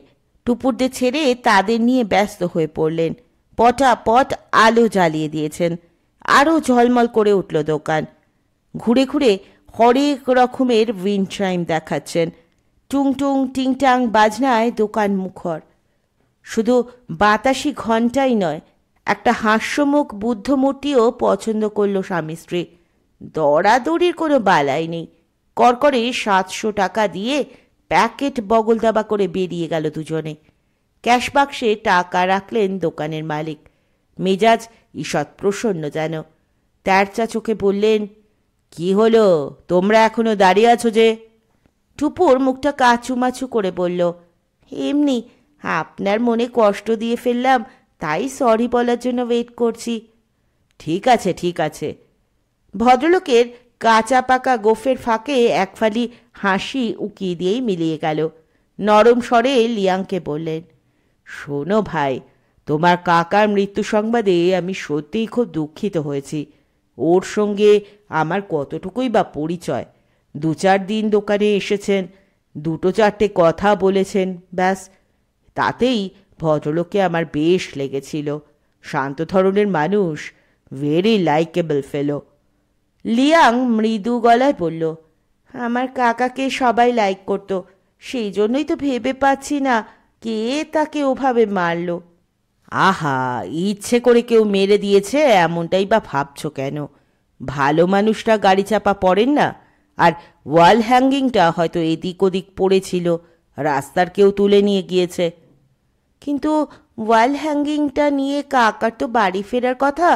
টুপুরদের ছেড়ে তাদের নিয়ে ব্যস্ত হয়ে পড়লেন। পটাপট আলো জ্বালিয়ে দিয়েছেন, আরও ঝলমল করে উঠল দোকান। ঘুরে ঘুরে হরেক রকমের উইন্ড চাইম দেখাচ্ছেন, টুং টুং টিংটাং বাজনায় দোকান মুখর। শুধু বাতাসি ঘণ্টাই নয়, একটা হাস্যমুখ বুদ্ধমূর্তিও পছন্দ করল স্বামী স্ত্রী। দরাদরির কোনো বালাই নেই, করকরে 700 টাকা দিয়ে প্যাকেট বগল দাবা করে বেরিয়ে গেল দুজনে। ক্যাশ বাক্সে টাকা রাখলেন দোকানের মালিক। মেজাজ ঈষৎ প্রসন্ন যেন। তেরচা চোখে বললেন, কি হলো, তোমরা এখনো দাঁড়িয়ে আছো যে? টুপুর মুখটা কাচুমাচু করে বলল, এমনি আপনার মনে কষ্ট দিয়ে ফেললাম, তাই সরি বলার জন্য ওয়েট করছি। ঠিক আছে ঠিক আছে। ভদ্রলোকের কাঁচা পাকা গোফের ফাঁকে এক ফালি হাসি উকিয়ে দিয়েই মিলিয়ে গেল। নরম স্বরে লিয়াংকে বললেন, শোনো ভাই, তোমার কাকার মৃত্যু সংবাদে আমি সত্যিই খুব দুঃখিত হয়েছি। ওর সঙ্গে আমার কতটুকুই বা পরিচয়। 2-4 দিন দোকানে এসেছেন, 2-4টে কথা বলেছেন, ব্যাস। তাতেই ভদ্রলোককে আমার বেশ লেগেছিল। শান্ত ধরনের মানুষ, ভেরি লাইকেবল ফেলো। লিয়াং মৃদু গলায় বলল, আমার কাকাকে সবাই লাইক করত, সেই জন্যই তো ভেবে পাচ্ছি না কে তাকে ওভাবে মারল। আহা, ইচ্ছে করে কেউ মেরে দিয়েছে এমনটাই বা ভাবছো কেন? ভালো মানুষরা গাড়ি চাপা পড়েন না। আর ওয়াল হ্যাঙ্গিংটা হয়তো এদিক ওদিক পড়েছিল, রাস্তার কেউ তুলে নিয়ে গিয়েছে। কিন্তু ওয়াল হ্যাঙ্গিংটা নিয়ে কাকার তো বাড়ি ফেরার কথা,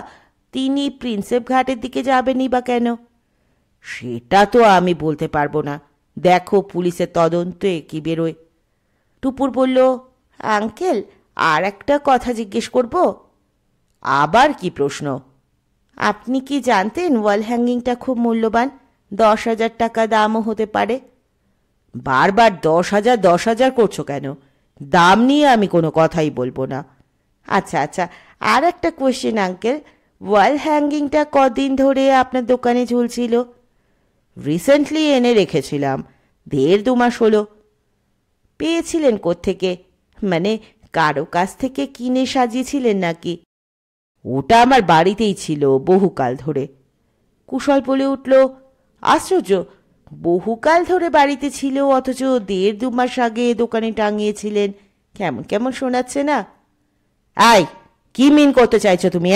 তিনি প্রিন্সেপ ঘাটের দিকে যাবেনই বা কেন? সেটা তো আমি বলতে পারবো না, দেখো পুলিশের তদন্তে কি বেরোয়। টুপুর বলল, আঙ্কেল আর একটা কথা জিজ্ঞেস করব। আবার কি প্রশ্ন? আপনি কি জানতেন ওয়াল হ্যাঙ্গিংটা খুব মূল্যবান, 10,000 টাকা দামও হতে পারে? বারবার 10,000 10,000 করছো কেন? দাম নিয়ে আমি কোনো কথাই বলবো না। আচ্ছা আচ্ছা, আর একটা কোয়েশ্চেন আঙ্কেল, ওয়াল হ্যাঙ্গিংটা কদিন ধরে আপনার দোকানে ঝুলছিল? রিসেন্টলি এনে রেখেছিলাম, 1.5-2 মাস হলো। পেয়েছিলেন কোত্থেকে? মানে কারো কাছ থেকে কিনে সাজিয়েছিলেন নাকি? ওটা আমার বাড়িতেই ছিল বহুকাল ধরে। কুশল বলে উঠল, আশ্চর্য, বহুকাল ধরে বাড়িতে ছিল অথচ 1.5-2 মাস আগে দোকানে টাঙিয়েছিলেন, কেমন কেমন শোনাচ্ছে না? আই, কি মিন করতে চাইছো তুমি?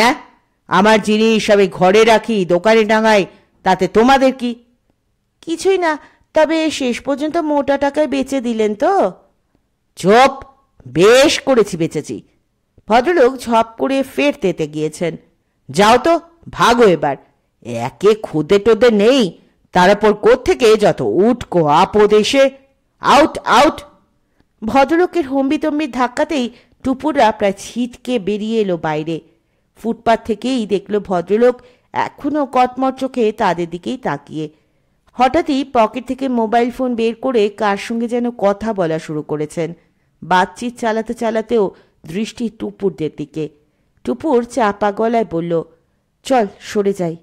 আমার জিনিস সবাই ঘরে রাখি, দোকানে টাঙাই, তাতে তোমাদের কি? কিছুই না, তবে শেষ পর্যন্ত মোটা টাকায় বেচে দিলেন তো? চুপ, বেশ করেছি, বেচেছি। ভদ্রলোক ঝপ করে ফের তেতে গিয়েছেন। যাও তো, ভাগো এবার। একে খুদে টোদে নেই, তার উপর কোত্থেকে যত উটকো আপদ এসে। Out out. ভদ্রলোকের হম্বিতম্বির ধাক্কাতেই টুপুররা প্রায় ছিটকে বেরিয়ে এলো বাইরে। ফুটপাত থেকেই দেখল ভদ্রলোক এখনও কটমট চোখে তাদের দিকেই তাকিয়ে। হঠাৎই পকেট থেকে মোবাইল ফোন বের করে কার সঙ্গে যেন কথা বলা শুরু করেছেন। বাতচিত চালাতে চালাতেও দৃষ্টি টুপুরদের দিকে। টুপুর চাপা গলায় বলল, চল সরে যাই।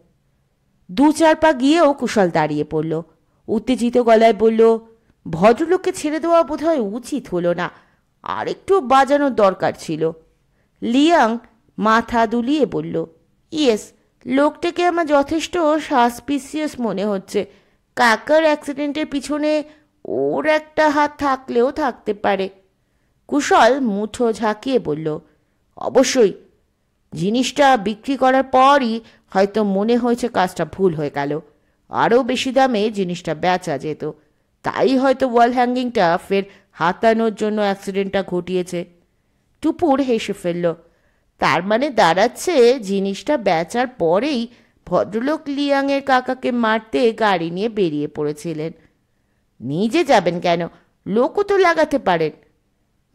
2-4 পা গিয়েও কুশল দাঁড়িয়ে পড়ল। উত্তেজিত গলায় বলল, ভদ্রলোককে ছেড়ে দেওয়া বোধহয় উচিত হলো না, আর একটু বাজানোর দরকার ছিল। লিয়াং মাথা দুলিয়ে বলল, ইয়েস, লোকটাকে আমার যথেষ্ট সাসপিসিয়াস মনে হচ্ছে। কাকার অ্যাক্সিডেন্টের পিছনে ওর একটা হাত থাকলেও থাকতে পারে। কুশল মুঠো ঝাঁকিয়ে বলল, অবশ্যই। জিনিসটা বিক্রি করার পরই হয়তো মনে হয়েছে কাজটা ভুল হয়ে গেল, আরও বেশি দামে জিনিসটা বেচা যেত, তাই হয়তো ওয়াল হ্যাঙ্গিংটা ফের হাতানোর জন্য অ্যাক্সিডেন্টটা ঘটিয়েছে। টুপুর হেসে ফেলল, তার মানে দাঁড়াচ্ছে জিনিসটা বেচার পরেই ভদ্রলোক লিয়াংয়ের কাকাকে মারতে গাড়ি নিয়ে বেরিয়ে পড়েছিলেন। নিজে যাবেন কেন, লোকও তো লাগাতে পারেন।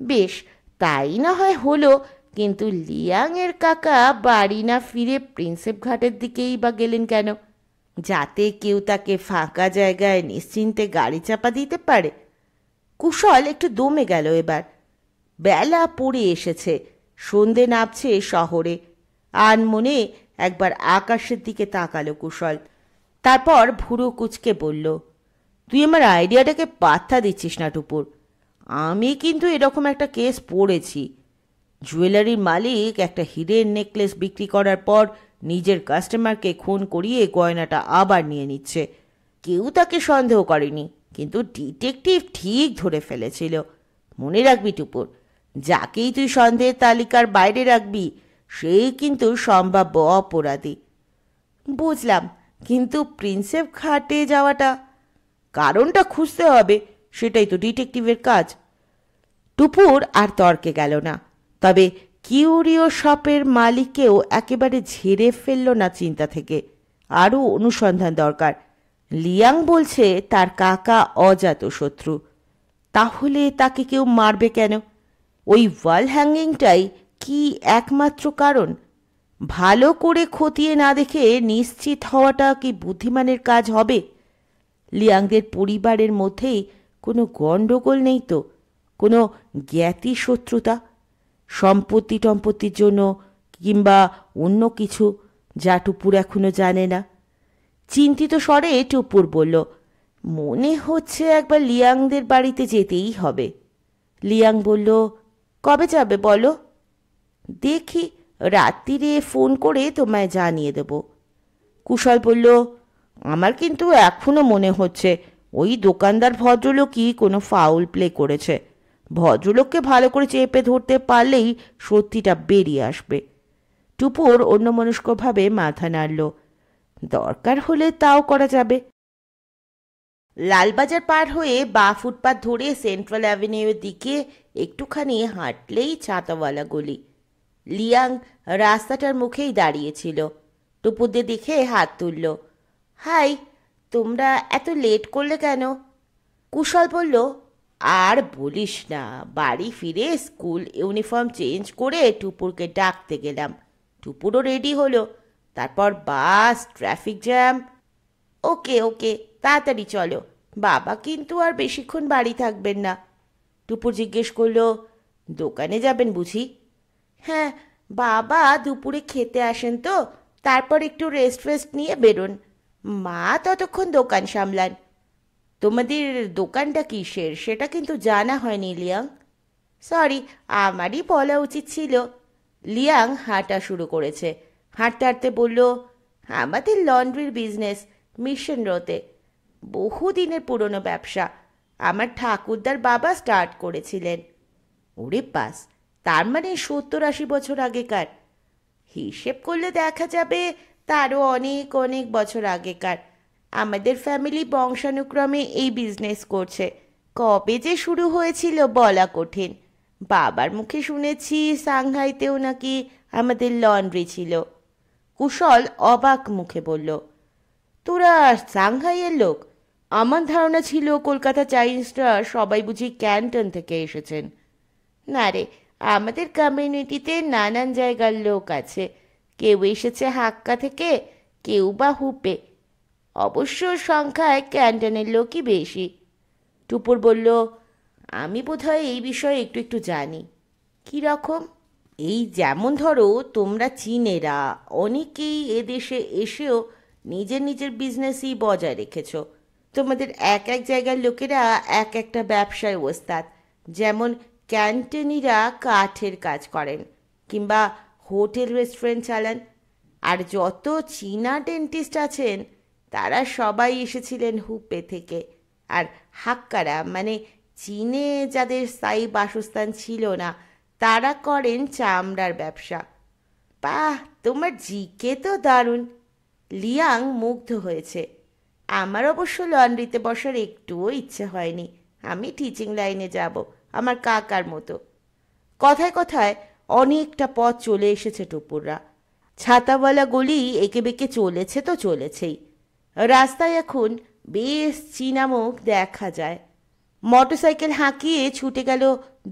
বেশ, তাই না হয় হলো, কিন্তু লিয়াংয়ের কাকা বাড়ি না ফিরে প্রিন্সেপ ঘাটের দিকেই বা গেলেন কেন? যাতে কেউ তাকে ফাঁকা জায়গায় নিশ্চিন্তে গাড়ি চাপা দিতে পারে। কুশল একটু দমে গেল এবার। বেলা পড়ে এসেছে, সন্ধে নামছে শহরে। আনমনে একবার আকাশের দিকে তাকালো কুশল, তারপর ভুরু কুচকে বলল, তুই আমার আইডিয়াটাকে পাত্তা দিচ্ছিস না টুপুর। আমি কিন্তু এরকম একটা কেস পড়েছি। জুয়েলারির মালিক একটা হিরের নেকলেস বিক্রি করার পর নিজের কাস্টমারকে খুন করিয়ে গয়নাটা আবার নিয়ে নিচ্ছে। কেউ তাকে সন্দেহ করেনি, কিন্তু ডিটেকটিভ ঠিক ধরে ফেলেছিল। মনে রাখবি টুপুর, যাকেই তুই সন্দেহের তালিকার বাইরে রাখবি সেই কিন্তু সম্ভাব্য অপরাধী। বুঝলাম, কিন্তু প্রিন্সেপ ঘাটে যাওয়াটা? কারণটা খুঁজতে হবে, সেটাই তো ডিটেকটিভের কাজ। টুপুর আর তর্কে গেল না, তবে কিউরিও শপের মালিককেও একেবারে ঝেড়ে ফেলল না চিন্তা থেকে। আরও অনুসন্ধান দরকার। লিয়াং বলছে তার কাকা অজাতশত্রু। তাহলে তাকে কেউ মারবে কেন? ওই ওয়াল হ্যাঙ্গিংটাই কি একমাত্র কারণ? ভালো করে খতিয়ে না দেখে নিশ্চিত হওয়াটা কি বুদ্ধিমানের কাজ হবে? লিয়াংদের পরিবারের মধ্যেই কোনো গণ্ডগোল নেই তো? কোনো জ্ঞাতি শত্রুতা, সম্পত্তি টম্পত্তির জন্য কিংবা অন্য কিছু যা টুপুর এখনো জানে না? চিন্তিত স্বরে টুপুর বলল, মনে হচ্ছে একবার লিয়াংদের বাড়িতে যেতেই হবে। লিয়াং বলল, কবে যাবে বলো? দেখি, রাত্রিরে ফোন করে তোমায় জানিয়ে দেব। কুশল বলল, আমার কিন্তু এখনো মনে হচ্ছে ওই দোকানদার ভদ্রলোকই কোনো ফাউল প্লে করেছে। ভদ্রলোককে ভালো করে চেপে ধরতে পারলেই সত্যিটা বেরিয়ে আসবে। টুপুর অন্যমনস্কভাবে মাথা নাড়ল, দরকার হলে তাও করা যাবে। লালবাজার পার হয়ে বা ফুটপাথ ধরে সেন্ট্রাল অ্যাভিনিউর দিকে একটুখানি হাঁটলেই ছাতাওয়ালা গলি। লিয়াং রাস্তাটার মুখেই দাঁড়িয়েছিল। টুপুরদের দেখে হাত তুলল। হাই, তোমরা এত লেট করলে কেন? কুশল বলল, আর বলিস না, বাড়ি ফিরে স্কুল ইউনিফর্ম চেঞ্জ করে টুপুরকে ডাকতে গেলাম। টুপুরও রেডি হলো, তারপর বাস, ট্রাফিক জ্যাম। ওকে ওকে, তাড়াতাড়ি চলো, বাবা কিন্তু আর বেশিক্ষণ বাড়ি থাকবেন না। টুপুর জিজ্ঞেস করলো, দোকানে যাবেন বুঝি? হ্যাঁ, বাবা দুপুরে খেতে আসেন তো, তারপর একটু রেস্ট ফেস্ট নিয়ে বেরোন। মা ততক্ষণ দোকান সামলান। তোমাদের দোকানটা কিসের সেটা কিন্তু জানা হয়নি লিয়াং। সরি, আমারই বলা উচিত ছিল। লিয়াং হাঁটা শুরু করেছে। হাঁটতে হাঁটতে বলল, আমাদের লন্ড্রির বিজনেস, মিশন রোডে। বহুদিনের পুরনো ব্যবসা। আমার ঠাকুরদার বাবা স্টার্ট করেছিলেন। ওরে পাস, তার মানে 70-80 বছর আগেকার। হিসেব করলে দেখা যাবে তারও অনেক অনেক বছর আগেকার। আমাদের ফ্যামিলি বংশানুক্রমে এই বিজনেস করছে। কবে যে শুরু হয়েছিল বলা কঠিন। বাবার মুখে শুনেছি সাংহাইতেও নাকি আমাদের লন্ড্রি ছিল। কুশল অবাক মুখে বলল, তোরা সাংহাইয়ের লোক? আমার ধারণা ছিল কলকাতা চাইনিজরা সবাই বুঝি ক্যান্টন থেকে এসেছেন। না রে, আমাদের কমিউনিটিতে নানান জায়গার লোক আছে। কেউ এসেছে হাক্কা থেকে, কেউ বা হুপে। অবশ্য সংখ্যায় ক্যান্টনের লোকই বেশি। টুপুর বলল, আমি বোধহয় এই বিষয়ে একটু একটু জানি। কী রকম? এই যেমন ধরো, তোমরা চীনেরা অনেকেই এদেশে এসেও নিজের নিজের বিজনেসই বজায় রেখেছ। তোমাদের এক এক জায়গার লোকেরা এক একটা ব্যবসায় ওস্তাদ। যেমন ক্যান্টনিরা কাঠের কাজ করেন, কিংবা হোটেল রেস্টুরেন্ট চালান। আর যত চীনা ডেন্টিস্ট আছেন তারা সবাই এসেছিলেন হুপে থেকে। আর হাক্কারা মানে চীনে যাদের স্থায়ী বাসস্থান ছিল না, তারা করেন চামড়ার ব্যবসা। বাহ, তোমার জিকে তো দারুণ। লিয়াং মুগ্ধ হয়েছে। আমার অবশ্য লন্ড্রিতে বসার একটুও ইচ্ছে হয়নি। আমি টিচিং লাইনে যাব, আমার কাকার মতো। কথায় কথায় অনেকটা পথ চলে এসেছে টুপুররা। ছাতাওয়ালা গলি এঁকে বেঁকে চলেছে তো চলেছেই। রাস্তায় এখন বেশ চীনা মুখ দেখা যায়। মোটরসাইকেল হাঁকিয়ে ছুটে গেল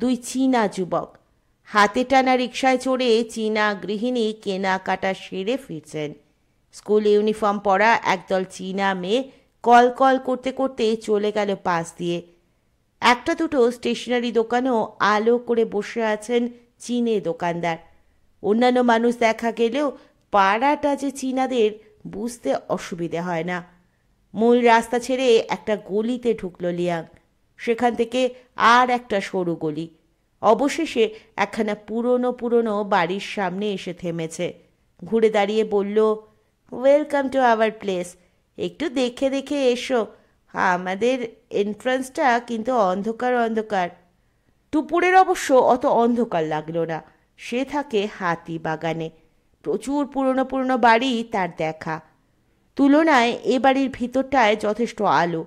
দুই চীনা যুবক। হাতে টানা রিকশায় চড়ে চীনা গৃহিণী কেনাকাটা সেরে ফিরছেন। স্কুল ইউনিফর্ম পরা একদল চীনা মেয়ে কল কল করতে করতে চলে গেল পাশ দিয়ে। একটা দুটো স্টেশনারি দোকানও আলো করে বসে আছেন চীনে দোকানদার। অন্যান্য মানুষ দেখা গেলেও পাড়াটা যে চীনাদের বুঝতে অসুবিধে হয় না। মূল রাস্তা ছেড়ে একটা গলিতে ঢুকল লিয়াং। সেখান থেকে আর একটা সরু গলি। অবশেষে একখানা পুরনো বাড়ির সামনে এসে থেমেছে। ঘুরে দাঁড়িয়ে বলল, ওয়েলকাম টু আওয়ার প্লেস। একটু দেখে দেখে এসো, আমাদের এন্ট্রান্সটা কিন্তু অন্ধকার অন্ধকার। টুপুরের অবশ্য অত অন্ধকার লাগলো না। সে থাকে হাতি বাগানে। প্রচুর পুরনো বাড়ি তার দেখা। তুলনায় এ বাড়ির ভিতরটায় যথেষ্ট আলো।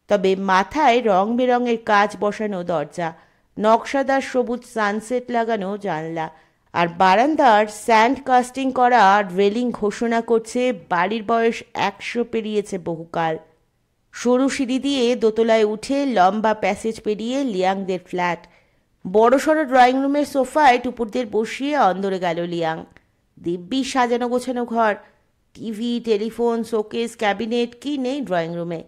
তবে মাথায় রং বেরঙের কাচ বসানো দরজা, নকশাদার সবুজ সানসেট লাগানো জানলা, আর বারান্দার স্যান্ড কাস্টিং করা রেলিং ঘোষণা করছে বাড়ির বয়স 100 পেরিয়েছে বহুকাল। সরু সিঁড়ি দিয়ে দোতলায় উঠে লম্বা প্যাসেজ পেরিয়ে লিয়াংদের ফ্ল্যাট। বড়সড় ড্রয়িং রুমের সোফায় টুপুরদের বসিয়ে অন্দরে গেল লিয়াং। দিব্যি সাজানো গোছানো ঘর, টিভি, টেলিফোন, শোকেস, ক্যাবিনেট, কি নেই ড্রয়িং রুমে।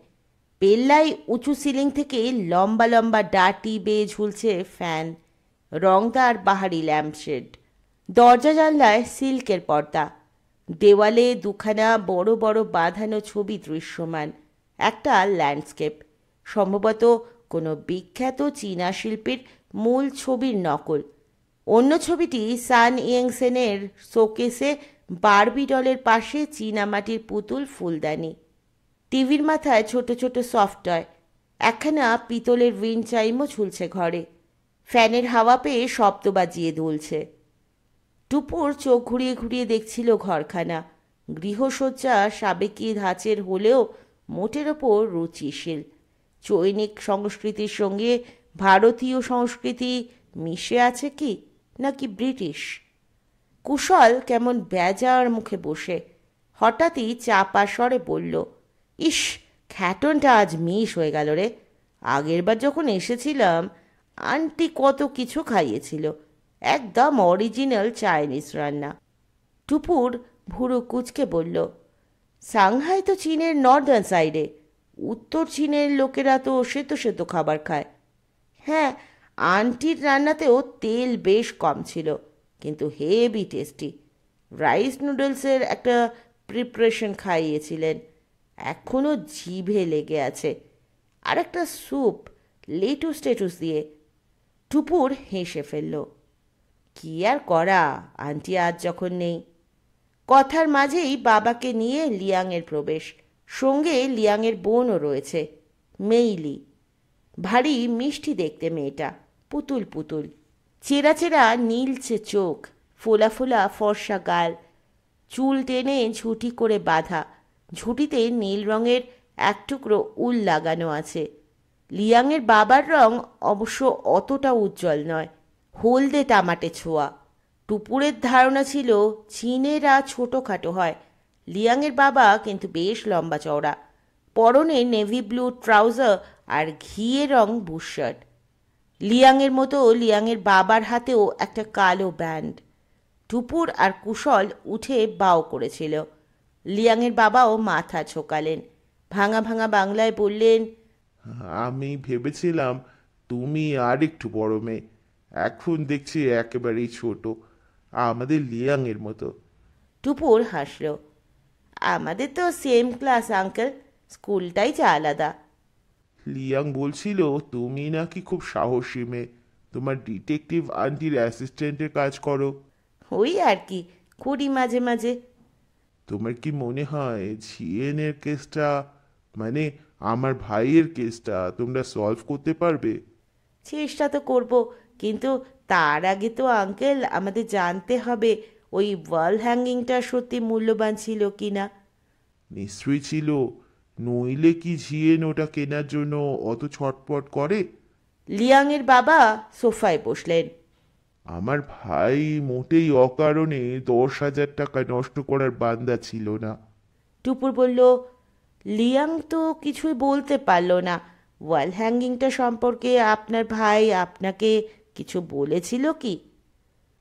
পেল্লাই উঁচু সিলিং থেকে লম্বা লম্বা ডাটি বেয়ে ঝুলছে ফ্যান, রংদার বাহারি ল্যাম্পশেড। দরজা জানলায় সিল্কের পর্দা, দেওয়ালে দুখানা বড় বড় বাঁধানো ছবি দৃশ্যমান। একটা ল্যান্ডস্কেপ, সম্ভবত কোনো বিখ্যাত চীনা শিল্পীর মূল ছবির নকল। অন্য ছবিটি সান ইয়েংসেনের শোকেসে বারবি ডলের পাশে চীনামাটির পুতুল ফুলদানি। টিভির মাথায় ছোট ছোট সফট টয়, একখানা পিতলের উইন্ড চাইমও ঝুলছে ঘরে। ফ্যানের হাওয়া পেয়ে শব্দ বাজিয়ে দুলছে। টুপুর চোখ ঘুরিয়ে ঘুরিয়ে দেখছিল ঘরখানা। গৃহসজ্জা সাবেকি ধাঁচের হলেও মোটের ওপর রুচিশীল। চৈনিক সংস্কৃতির সঙ্গে ভারতীয় সংস্কৃতি মিশে আছে কি, নাকি ব্রিটিশ? কুশল কেমন বেজার মুখে বসে হঠাৎই চাপা স্বরে বলল, ইস, খ্যাটনটা আজ মিস হয়ে গেল রে। আগেরবার যখন এসেছিলাম আন্টি কত কিছু খাইয়েছিল, একদম অরিজিনাল চাইনিজ রান্না। টুপুর ভুরু কুচকে বলল, সাংহাই তো চীনের নর্দার্ন সাইডে, উত্তর চীনের লোকেরা তো সেতো সেতো খাবার খায়। হ্যাঁ, আন্টির রান্নাতেও তেল বেশ কম ছিল, কিন্তু হেভি টেস্টি। রাইস নুডলসের একটা প্রিপারেশন খাইয়েছিলেন, এখনও জিভে লেগে আছে। আর একটা স্যুপ লেটুস টেটুস দিয়ে। টুপুর হেসে ফেলল। কি আর করা, আন্টি আজ যখন নেই। কথার মাঝেই বাবাকে নিয়ে লিয়াংয়ের প্রবেশ। সঙ্গে লিয়াংয়ের বোনও রয়েছে, মেইলি। ভারী মিষ্টি দেখতে মেয়েটা, পুতুল পুতুল, চেরা চেরা নীলচে চোখ, ফোলা ফোলা ফর্সা গাল, চুল টেনে ঝুঁটি করে বাঁধা। ঝুঁটিতে নীল রঙের এক টুকরো উল লাগানো আছে। লিয়াংয়ের বাবার রং অবশ্য অতটা উজ্জ্বল নয়, হলদে টামাটে ছোঁয়া। টুপুরের ধারণা ছিল চীনেরা ছোটোখাটো হয়, লিয়াংয়ের বাবা কিন্তু বেশ লম্বা চওড়া। পরনে নেভি ব্লু ট্রাউজার আর ঘিয়ে রং বুশশার্ট। লিয়াংয়ের মতো লিয়াংয়ের বাবার হাতেও একটা কালো ব্যান্ড। টুপুর আর কুশল উঠে বাও করেছিল। লিয়াংয়ের বাবাও মাথা ছোকালেন, ভাঙা ভাঙা বাংলায় বললেন, আমি ভেবেছিলাম তুমি আর একটু বড় মেয়ে, এখন দেখছি একেবারেই ছোট, আমাদের লিয়াংয়ের মতো। টুপুর হাসল, আমাদের তো সেম ক্লাস আঙ্কেল, স্কুলটাই যা আলাদা। লিয়াং বলছিল তুমি নাকি খুব সাহসী মেয়ে, তোমার ডিটেকটিভ আন্টির অ্যাসিস্ট্যান্টের কাজ করো। ওই আর কি, করি মাঝে মাঝে। তোমার কি মনে হয় ঝিয়েনের কেসটা, মানে আমার ভাইয়ের কেসটা তোমরা সলভ করতে পারবে? চেষ্টা তো করব, কিন্তু তার আগে তো আঙ্কেল আমাদের জানতে হবে ওই ওয়াল হ্যাঙ্গিংটা সত্যি মূল্যবান ছিল কি না। নিশ্চয়ই ছিল, নইলে কি ঝিয়েন ওটা কেনার জন্য অত ছটপট করে? লিয়াংয়ের বাবা সোফায় বসলেন। আমার ভাই মোটেই অকারণে 10,000 টাকা নষ্ট করার বান্দা ছিল না। টুপুর বলল, লিয়াং তো কিছুই বলতে পারল না। ওয়াল হ্যাঙ্গিংটা সম্পর্কে আপনার ভাই আপনাকে কিছু বলেছিল কি?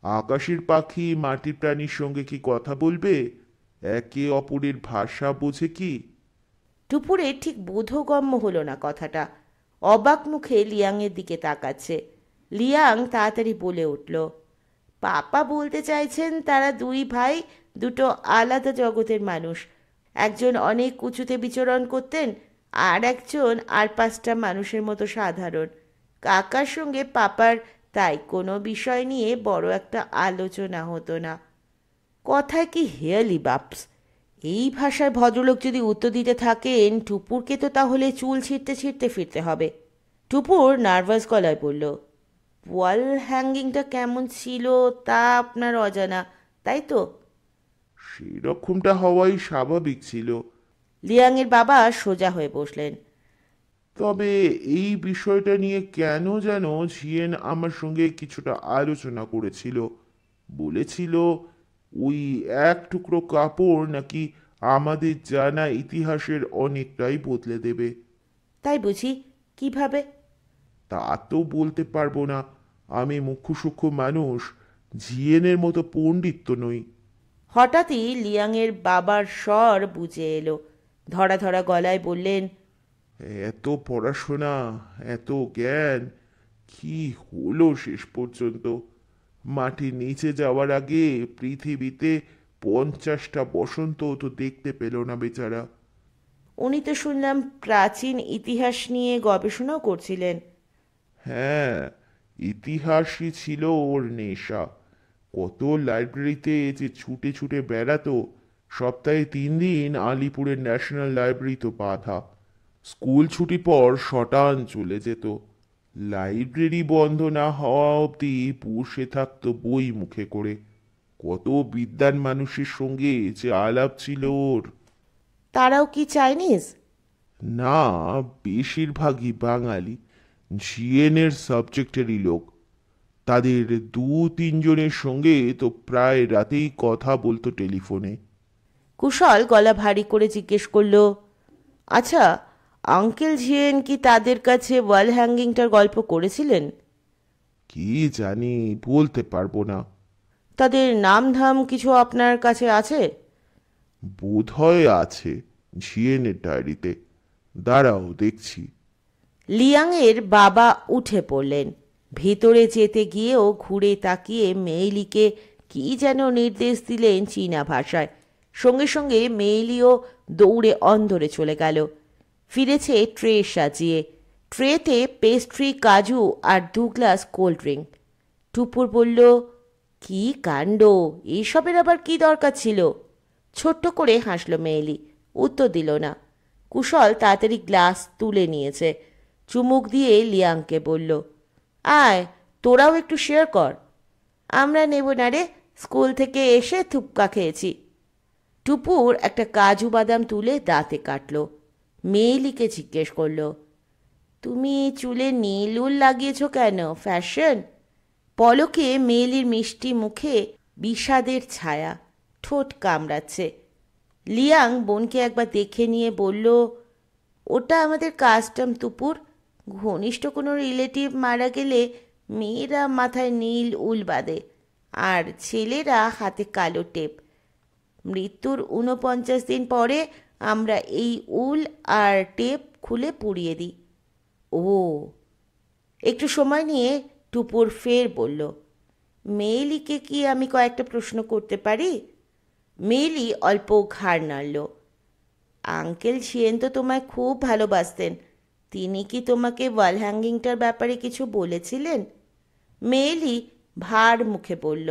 আকাশের পাখি মাটির প্রাণীর সঙ্গে কি কথা বলবে? একে অপরের ভাষা বোঝে কি? টুপুরে ঠিক বোধগম্য হলো না কথাটা। অবাক মুখে লিয়াংয়ের দিকে তাকাচ্ছে। লিয়াং তাড়াতাড়ি বলে উঠল, পাপা বলতে চাইছেন তারা দুই ভাই দুটো আলাদা জগতের মানুষ। একজন অনেক উঁচুতে বিচরণ করতেন, আর একজন আর পাঁচটা মানুষের মতো সাধারণ। কাকার সঙ্গে পাপার তাই কোনো বিষয় নিয়ে বড় একটা আলোচনা হতো না। কথায় কি হেয়ালি বাপস! এই ভাষায় ভদ্রলোক যদি উত্তর দিতে থাকেন, টুপুরকে তো তাহলে চুল ছিঁড়তে ছিঁড়তে ফিরতে হবে। টুপুর নার্ভাস গলায় বলল, ওয়াল হ্যাঙ্গিংটা কেমন ছিল তা আপনার অজানা, তাই তো? সেরকমটা হওয়াই স্বাভাবিক ছিল। লিয়াংয়ের বাবা সোজা হয়ে বসলেন। তবে এই বিষয়টা নিয়ে কেন যেন ঝিয়েন আমার সঙ্গে কিছুটা আলোচনা করেছিল। বলেছিল ওই এক টুকরো কাপড় নাকি আমাদের জানা ইতিহাসের অনেকটাই বদলে দেবে। তাই বুঝি? কিভাবে? তা তো বলতে পারবো না, আমি মুখ্য সূক্ষ্ম মানুষ, জিএনের মতো পণ্ডিত তো নই। হঠাৎই লিয়াংয়ের বাবার স্বর বুঝে এলো। ধরা ধরা গলায় বললেন, এত পড়াশোনা, এত জ্ঞান, কি হলো শেষ পর্যন্ত? মাটির নিচে যাওয়ার আগে পৃথিবীতে 50টা বসন্ত তো দেখতে পেল না বেচারা। উনি তো শুনলাম প্রাচীন ইতিহাস নিয়ে গবেষণাও করছিলেন। হ্যাঁ, ইতিহাসই ছিল ওর নেশা। কত লাইব্রেরিতে যে ছুটে ছুটে বেড়াতো। সপ্তাহে 3 দিন আলিপুরের ন্যাশনাল লাইব্রেরি তো বাধা। স্কুল ছুটি পর শটান চলে যেত। লাইব্রেরি বন্ধ না হওয়া অবধি বসে থাকতো বই মুখে করে। কত বিদ্বান মানুষের সঙ্গে যে আলাপ ছিল ওর! তারাও কি চাইনিজ? না, বেশিরভাগই বাঙালি, জিএনের সাবজেক্টেরই লোক। তাদের 2-3 জনের সঙ্গে তো প্রায় রাতেই কথা বলতো টেলিফোনে। কুশল গলা ভারী করে জিজ্ঞেস করলো, আচ্ছা, আঙ্কেল জিএন কি তাদের কাছে ওয়াল হ্যাঙ্গিংটার গল্প করেছিলেন? কি জানি, বলতে পারবো না। তাদের নাম ধাম কিছু আপনার কাছে আছে? বোধহয় আছে, জিএনের ডায়েরিতে। দাঁড়াও দেখছি। লিয়াংয়ের বাবা উঠে পড়লেন। ভেতরে যেতে গিয়েও ঘুরে তাকিয়ে মেইলিকে কি যেন নির্দেশ দিলেন চীনা ভাষায়। সঙ্গে সঙ্গে মেইলিও দৌড়ে অন্দরে চলে গেল। ফিরেছে ট্রে সাজিয়ে। ট্রেতে পেস্ট্রি, কাজু আর 2 গ্লাস কোল্ড ড্রিঙ্ক। টুপুর বলল, কি কাণ্ড! এইসবের আবার কি দরকার ছিল? ছোট্ট করে হাসল মেইলি, উত্তর দিল না। কুশল তাড়াতাড়ি গ্লাস তুলে নিয়েছে। চুমুক দিয়ে লিয়াংকে বলল, আয়, তোরাও একটু শেয়ার কর। আমরা নেব না রে, স্কুল থেকে এসে থুপকা খেয়েছি। টুপুর একটা কাজু বাদাম তুলে দাঁতে কাটল। মেইলিকে জিজ্ঞেস করল, তুমি চুলে নীল উল লাগিয়েছ কেন? ফ্যাশন? পলকে মেইলির মিষ্টি মুখে বিষাদের ছায়া, ঠোঁট কামড়াচ্ছে। লিয়াং বোনকে একবার দেখে নিয়ে বলল, ওটা আমাদের কাস্টম টুপুর। ঘনিষ্ঠ কোনো রিলেটিভ মারা গেলে মেয়েরা মাথায় নীল উল বাঁধে আর ছেলেরা হাতে কালো টেপ। মৃত্যুর 49 দিন পরে আমরা এই উল আর টেপ খুলে পুড়িয়ে দিই। ও! একটু সময় নিয়ে টুপুর ফের বলল, মেইলিকে কি আমি কয়েকটা প্রশ্ন করতে পারি? মেইলি অল্প ঘাড় নাড়ল। আঙ্কেল শিয়েন তো তোমায় খুব ভালোবাসতেন। তিনি কি তোমাকে ওয়াল হ্যাঙ্গিংটার ব্যাপারে কিছু বলেছিলেন? মেইলি ভার মুখে বলল,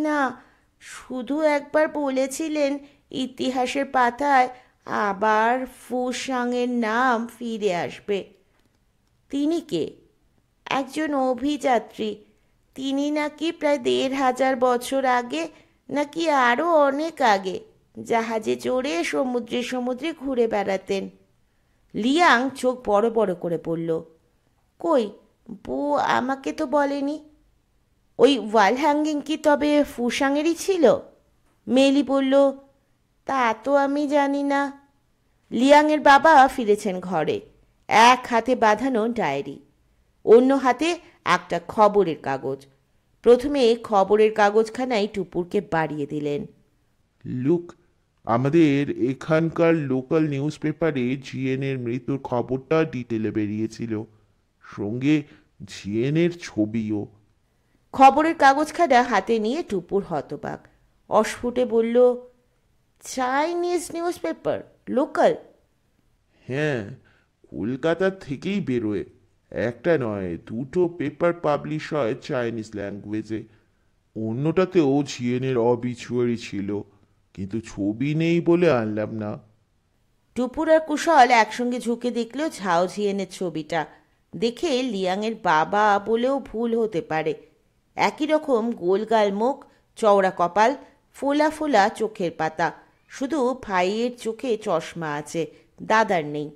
না, শুধু একবার বলেছিলেন ইতিহাসের পাতায় আবার ফুসাংয়ের নাম ফিরে আসবে। তিনি কে? একজন অভিযাত্রী। তিনি নাকি প্রায় 1500 বছর আগে, নাকি আরও অনেক আগে, জাহাজে চড়ে সমুদ্রে সমুদ্রে ঘুরে বেড়াতেন। লিয়াং চোখ বড় বড় করে বলল, কই, বউ আমাকে তো বলেনি। ওই ওয়াল হ্যাঙ্গিং কি তবে ফুসাংয়েরই ছিল? মেলি বলল, তা তো আমি জানি না। লিয়াংয়ের বাবা ফিরেছেন ঘরে। এক হাতে বাঁধানো ডায়েরি, অন্য হাতে একটা খবরের কাগজ। প্রথমে খবরের কাগজখানাই টুপুরকে বাড়িয়ে দিলেন। লুক, আমাদের এখানকার লোকাল নিউজ পেপারে জিএনের মৃত্যুর খবরটা ডিটেলে বেরিয়েছিল, সঙ্গে জিএনের ছবিও। খবরের কাগজখানা হাতে নিয়ে টুপুর হতবাক। অস্ফুটে বলল, চাইনিজ নিউজ পেপার? লোকাল? হ্যাঁ, কলকাতা থেকেই বেরোয়। একটা নয়, 2টো পেপার পাবলিশ হয় চাইনিজ ল্যাঙ্গুয়েজে। অন্যটাতেও জিএনের অবিচুয়ারি ছিল, কিন্তু ছবি নেই বলে আনলাম না। টুপুর আর কুশল একসঙ্গে ঝুঁকে দেখল ঝাও ঝিয়েনের ছবিটা। দেখে লিয়াংয়ের বাবা বলেও ভুল হতে পারে। একই রকম গোলগাল মুখ, চওড়া কপাল, ফোলা ফোলা চোখের পাতা। শুধু ভাইয়ের চোখে চশমা আছে, দাদার নেই।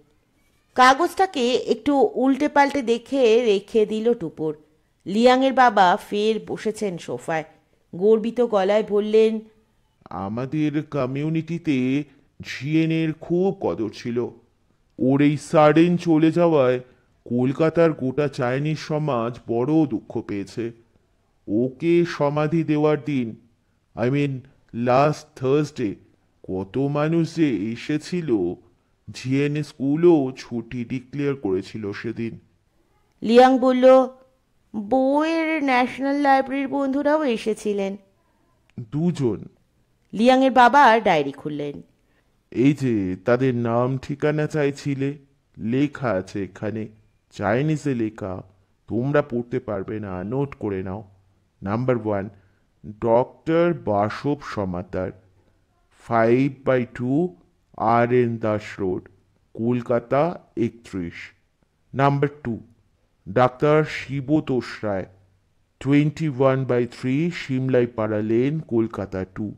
কাগজটাকে একটু উল্টে পাল্টে দেখে রেখে দিল টুপুর। লিয়াংয়ের বাবা ফের বসেছেন সোফায়। গর্বিত গলায় বললেন, আমাদের কমিউনিটিতে জিএনের খুব কদর ছিল। ওর এই সাডেন চলে যাওয়ায় কলকাতার গোটা চাইনিজ সমাজ বড় দুঃখ পেয়েছে। ওকে সমাধি দেওয়ার দিন, আই মিন লাস্ট থার্সডে, কত মানুষ যে এসেছিল। জিএনএ স্কুলও ছুটি ডিক্লেয়ার করেছিল সেদিন। লিয়াং বলল, বউয়ের ন্যাশনাল লাইব্রেরির বন্ধুরাও এসেছিলেন। দুজন। লিয়াংয়ের বাবা ডায়েরি খুললেন। এই যে তাদের নাম ঠিকানা চাইছিলে, লেখা আছে এখানে, চাইনিজে লেখা, তোমরা পড়তে পারবে না, নোট করে নাও। Number 1, doctor Basab Samatar, 5/2 RN Das road, Kolkata 31। Number 2, ডাক্তার শিবতোষ রায়, 21/3 সিমলাইপাড়া লেন, কলকাতা 2।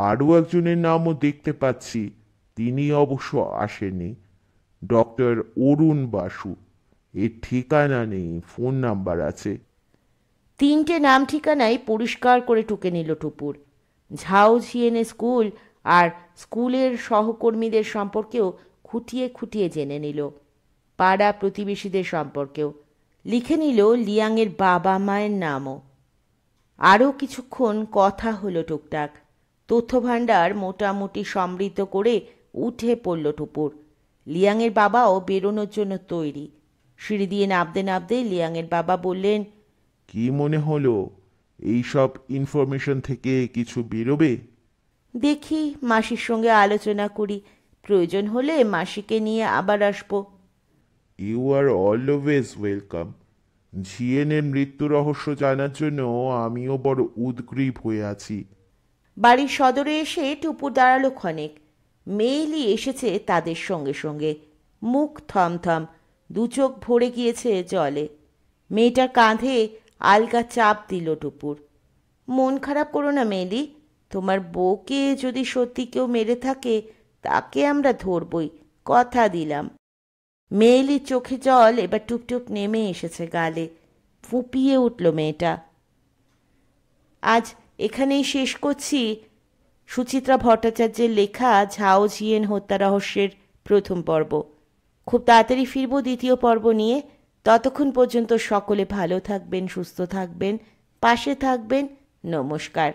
আরও একজনের নামও দেখতে পাচ্ছি, তিনি অবশ্য আসেনি, ডক্টর অরুণ বাসু। এর ঠিকানা নেই, ফোন নাম্বার আছে। 3টে নাম ঠিকানাই পরিষ্কার করে টুকে নিল টুপুর। ঝাউ জিএনএ স্কুল আর স্কুলের সহকর্মীদের সম্পর্কেও খুঁটিয়ে খুঁটিয়ে জেনে নিল, পাড়া প্রতিবেশীদের সম্পর্কেও লিখে নিল লিয়াংয়ের বাবা মায়ের নামও। আরও কিছুক্ষণ কথা হলো টুকটাক। তথ্যভাণ্ডার মোটামুটি সমৃদ্ধ করে উঠে পড়ল টুপুর। লিয়াংয়ের বাবাও বেরোনোর জন্য তৈরি। সিঁড়ি দিয়ে নামতে নামতে লিয়াংয়ের বাবা বললেন, কি মনে হলো, এইসব ইনফরমেশন থেকে কিছু বেরোবে? দেখি, মাসির সঙ্গে আলোচনা করি, প্রয়োজন হলে মাসিকে নিয়ে আবার আসবো। You are always welcome. জিএনের মৃত্যু রহস্য জানার জন্য আমিও বড় উদগ্রীব হয়ে আছি। বাড়ির সদরে এসে টুপুর দাঁড়ালো ক্ষণেক। মেয়েলি এসেছে তাদের সঙ্গে সঙ্গে, মুখ থমথম, দু চোখ ভরে গিয়েছে জলে। মেয়েটার কাঁধে আলগা চাপ দিল টুপুর। মন খারাপ করো না মেয়েলি, তোমার বউকে যদি সত্যি কেউ মেরে থাকে তাকে আমরা ধরবই, কথা দিলাম। মেয়েলির চোখে জল এবার টুপটুপ নেমে এসেছে গালে। ফুপিয়ে উঠল মেয়েটা। আজ এখানেই শেষ করছি সুচিত্রা ভট্টাচার্যের লেখা ঝাও জিএন হত্যা রহস্যের প্রথম পর্ব। খুব তাড়াতাড়ি ফিরব দ্বিতীয় পর্ব নিয়ে। ততক্ষণ পর্যন্ত সকলে ভালো থাকবেন, সুস্থ থাকবেন, পাশে থাকবেন। নমস্কার।